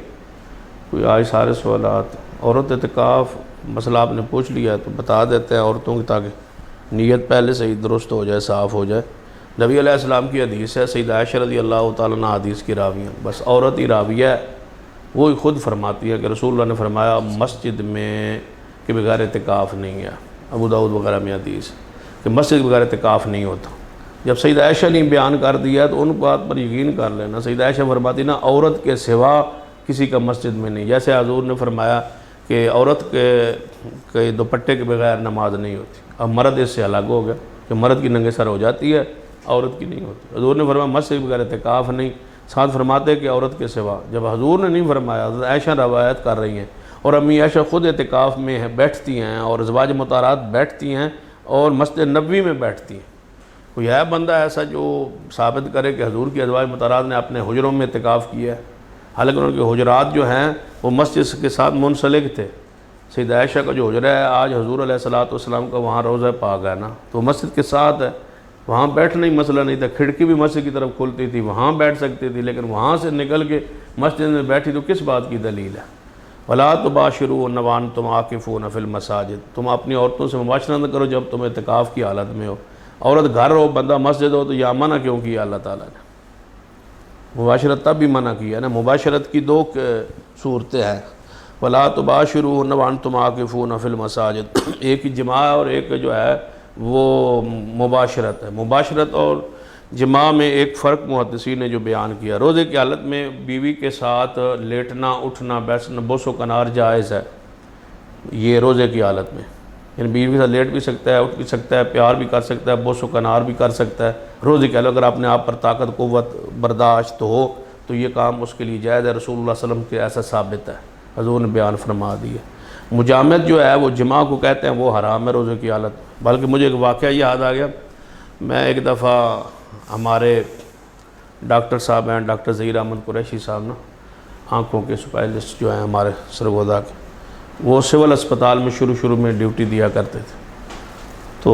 کوئی آج سارے سوالات عورت اعتکاف مسئلہ آپ نے پوچھ لیا تو بتا دیتے ہیں عورتوں کی، تاکہ نیت پہلے سے ہی درست ہو جائے، صاف ہو جائے. نبی علیہ السلام کی حدیث ہے، سیدہ عائشہ رضی اللہ تعالیٰ عنہ حدیث کی راوی ہیں. بس عورت ہی راویہ ہے، وہ خود فرماتی ہے کہ رسول اللہ نے فرمایا مسجد میں کہ بغیر اعتکاف نہیں ہے. ابو داؤد وغیرہ میں حدیث کہ مسجد بغیر اعتکاف نہیں ہوتا. جب سیدہ عائشہ نے بیان کر دیا تو ان بات پر یقین کر لینا. سیدہ عائشہ فرماتی نا عورت کے سوا کسی کا مسجد میں نہیں. جیسے حضور نے فرمایا کہ عورت کے دوپٹے کے بغیر نماز نہیں ہوتی. اب مرد اس سے الگ ہو گیا کہ مرد کی ننگے سر ہو جاتی ہے، عورت کی نہیں ہوتی. حضور نے فرمایا مسجد کے بغیر اعتکاف نہیں. ساتھ فرماتے کہ عورت کے سوا. جب حضور نے نہیں فرمایا، حضرت عائشہ روایت کر رہی ہیں اور امی عائشہ خود اعتکاف میں بیٹھتی ہیں اور ازواج مطہرات بیٹھتی ہیں اور مسجد نبوی میں بیٹھتی ہیں. کوئی ہے بندہ ایسا جو ثابت کرے کہ حضور کی ازواج مطہرات نے اپنے حجروں میں اعتکاف کیا ہے؟ حالانکہ ان کے حجرات جو ہیں وہ مسجد کے ساتھ منسلک تھے. سیدہ عائشہ کا جو حجرہ ہے آج حضور علیہ السلام کا وہاں روضہ پاک ہے نا، تو مسجد کے ساتھ ہے. وہاں بیٹھنا ہی مسئلہ نہیں تھا، کھڑکی بھی مسجد کی طرف کھلتی تھی، وہاں بیٹھ سکتی تھی. لیکن وہاں سے نکل کے مسجد میں بیٹھی تو کس بات کی دلیل ہے؟ وَلَا تُبَاشِرُوهُنَّ وَأَنْتُمْ عَاكِفُونَ فِي الْمَسَاجِدِ. تم اپنی عورتوں سے مباشرت نہ کرو جب تم اعتکاف کی حالت میں ہو. عورت گھر ہو، بندہ مسجد ہو، تو یہ منع کیوں کیا اللہ تعالیٰ نے؟ مباشرت تب بھی منع کیا نا. مباشرت کی دو صورتیں ہیں. وَلَا تُبَاشِرُوهُنَّ وَأَنْتُمْ عَاكِفُونَ فِي الْمَسَاجِدِ. ایک جماع اور ایک جو ہے وہ مباشرت ہے. مباشرت اور جماع میں ایک فرق محدثین نے جو بیان کیا. روزے کی حالت میں بیوی کے ساتھ لیٹنا، اٹھنا، بیٹھنا، بوس و کنار جائز ہے. یہ روزے کی حالت میں یعنی بیوی کے ساتھ لیٹ بھی سکتا ہے، اٹھ بھی سکتا ہے، پیار بھی کر سکتا ہے، بوس و کنار بھی کر سکتا ہے. روزے کی حالت اگر اپنے آپ پر طاقت، قوت، برداشت ہو تو یہ کام اس کے لیے جائز ہے. رسول اللہ صلی اللہ علیہ وسلم کے ایسا ثابت ہے، حضور نے بیان فرما دی ہے. مجامعت جو ہے وہ جماع کو کہتے ہیں، وہ حرام ہے روزے کی حالت. بلکہ مجھے ایک واقعہ یاد آ گیا. میں ایک دفعہ ہمارے ڈاکٹر صاحب ہیں، ڈاکٹر ظہیر احمد قریشی صاحب نا، آنکھوں کے اسپیشلسٹ جو ہیں ہمارے سرگودا کے، وہ سول اسپتال میں شروع میں ڈیوٹی دیا کرتے تھے. تو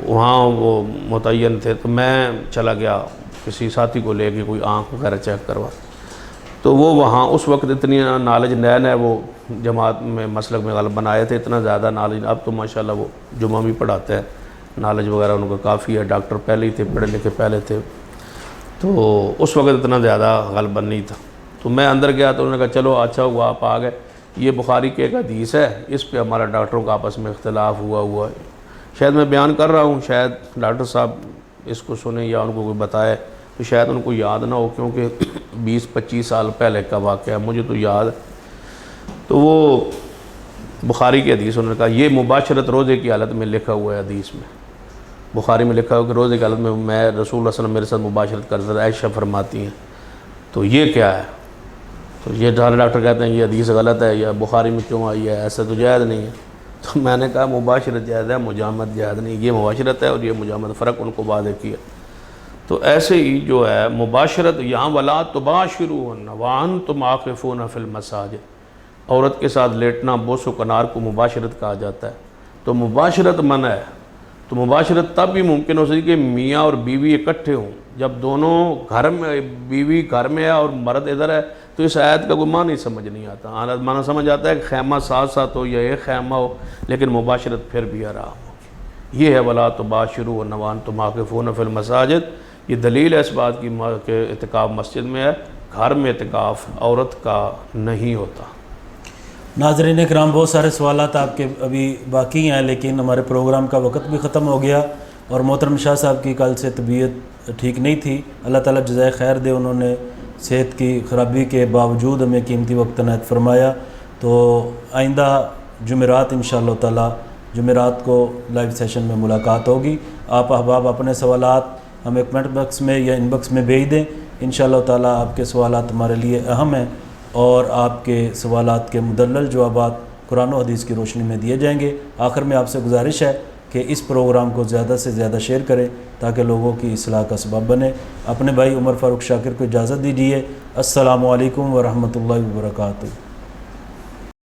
وہاں وہ متعین تھے، تو میں چلا گیا کسی ساتھی کو لے کے کوئی آنکھ وغیرہ چیک کروا. تو وہ وہاں اس وقت اتنی نالج نئے وہ جماعت میں مسلک میں غالب بنائے تھے، اتنا زیادہ نالج. اب تو ماشاءاللہ وہ جمعہ بھی پڑھاتے ہیں، نالج وغیرہ ان کو کافی ہے. ڈاکٹر پہلے ہی تھے، پڑھے لکھے پہلے تھے. تو اس وقت اتنا زیادہ غالب نہیں تھا. تو میں اندر گیا تو انہوں نے کہا چلو اچھا ہوا آپ آ گئے، یہ بخاری کی ایک حدیث ہے، اس پہ ہمارا ڈاکٹروں کا آپس میں اختلاف ہوا ہے. شاید میں بیان کر رہا ہوں، شاید ڈاکٹر صاحب اس کو سنیں یا ان کو کوئی بتائے تو شاید ان کو یاد نہ ہو، کیونکہ 20-25 سال پہلے کا واقعہ ہے، مجھے تو یاد. تو وہ بخاری کی حدیث انہوں نے کہا یہ مباشرت روزے کی حالت میں لکھا ہوا ہے. حدیث میں بخاری میں لکھا ہوا کہ روزے کی حالت میں رسول اللہ صلی اللہ علیہ وسلم میرے ساتھ مباشرت کرتے. عائشہ فرماتی ہیں تو یہ کیا ہے؟ تو یہ ڈاکٹر کہتے ہیں یہ حدیث غلط ہے، یا بخاری میں کیوں آئی ہے، ایسا تو جائز نہیں ہے. تو میں نے کہا مباشرت جائز ہے، مجامت جائز نہیں. یہ مباشرت ہے اور یہ مجامت، فرق ان کو واضح کیا. تو ایسے ہی جو ہے مباشرت یہاں وَلَا تُبَاشِرُوهُنَّ وَأَنْتُمْ عَاكِفُونَ فِي الْمَسَاجِدِ، عورت کے ساتھ لیٹنا، بوس و کنار کو مباشرت کہا جاتا ہے. تو مباشرت منع ہے. تو مباشرت تب بھی ممکن ہو سکتی کہ میاں اور بیوی اکٹھے ہوں. جب دونوں گھر میں، بیوی گھر میں ہے اور مرد ادھر ہے، تو اس آیت کا کوئی معنی سمجھ نہیں آتا. معنی سمجھ آتا ہے کہ خیمہ ساتھ ساتھ ہو یا ایک خیمہ ہو، لیکن مباشرت پھر بھی حرام ہوگی. یہ ہے وَلَا تُبَاشِرُوهُنَّ وَأَنْتُمْ عَاكِفُونَ فِي الْمَسَاجِدِ. یہ دلیل ہے اس بات کی کہ اعتکاف مسجد میں ہے، گھر میں اعتکاف عورت کا نہیں ہوتا. ناظرین اکرام، بہت سارے سوالات آپ کے ابھی باقی ہیں، لیکن ہمارے پروگرام کا وقت بھی ختم ہو گیا. اور محترم شاہ صاحب کی کل سے طبیعت ٹھیک نہیں تھی. اللہ تعالیٰ جزائے خیر دے، انہوں نے صحت کی خرابی کے باوجود ہمیں قیمتی وقت عنایت فرمایا. تو آئندہ جمعرات انشاءاللہ تعالیٰ جمعرات کو لائیو سیشن میں ملاقات ہوگی. آپ احباب اپنے سوالات ہمیں کمنٹ باکس میں یا ان باکس میں بھیج دیں. انشاءاللہ تعالیٰ آپ کے سوالات ہمارے لیے اہم ہیں اور آپ کے سوالات کے مدلل جوابات قرآن و حدیث کی روشنی میں دیے جائیں گے. آخر میں آپ سے گزارش ہے کہ اس پروگرام کو زیادہ سے زیادہ شیئر کریں تاکہ لوگوں کی اصلاح کا سبب بنے. اپنے بھائی عمر فاروق شاکر کو اجازت دیجیے. السلام علیکم ورحمۃ اللہ وبرکاتہ.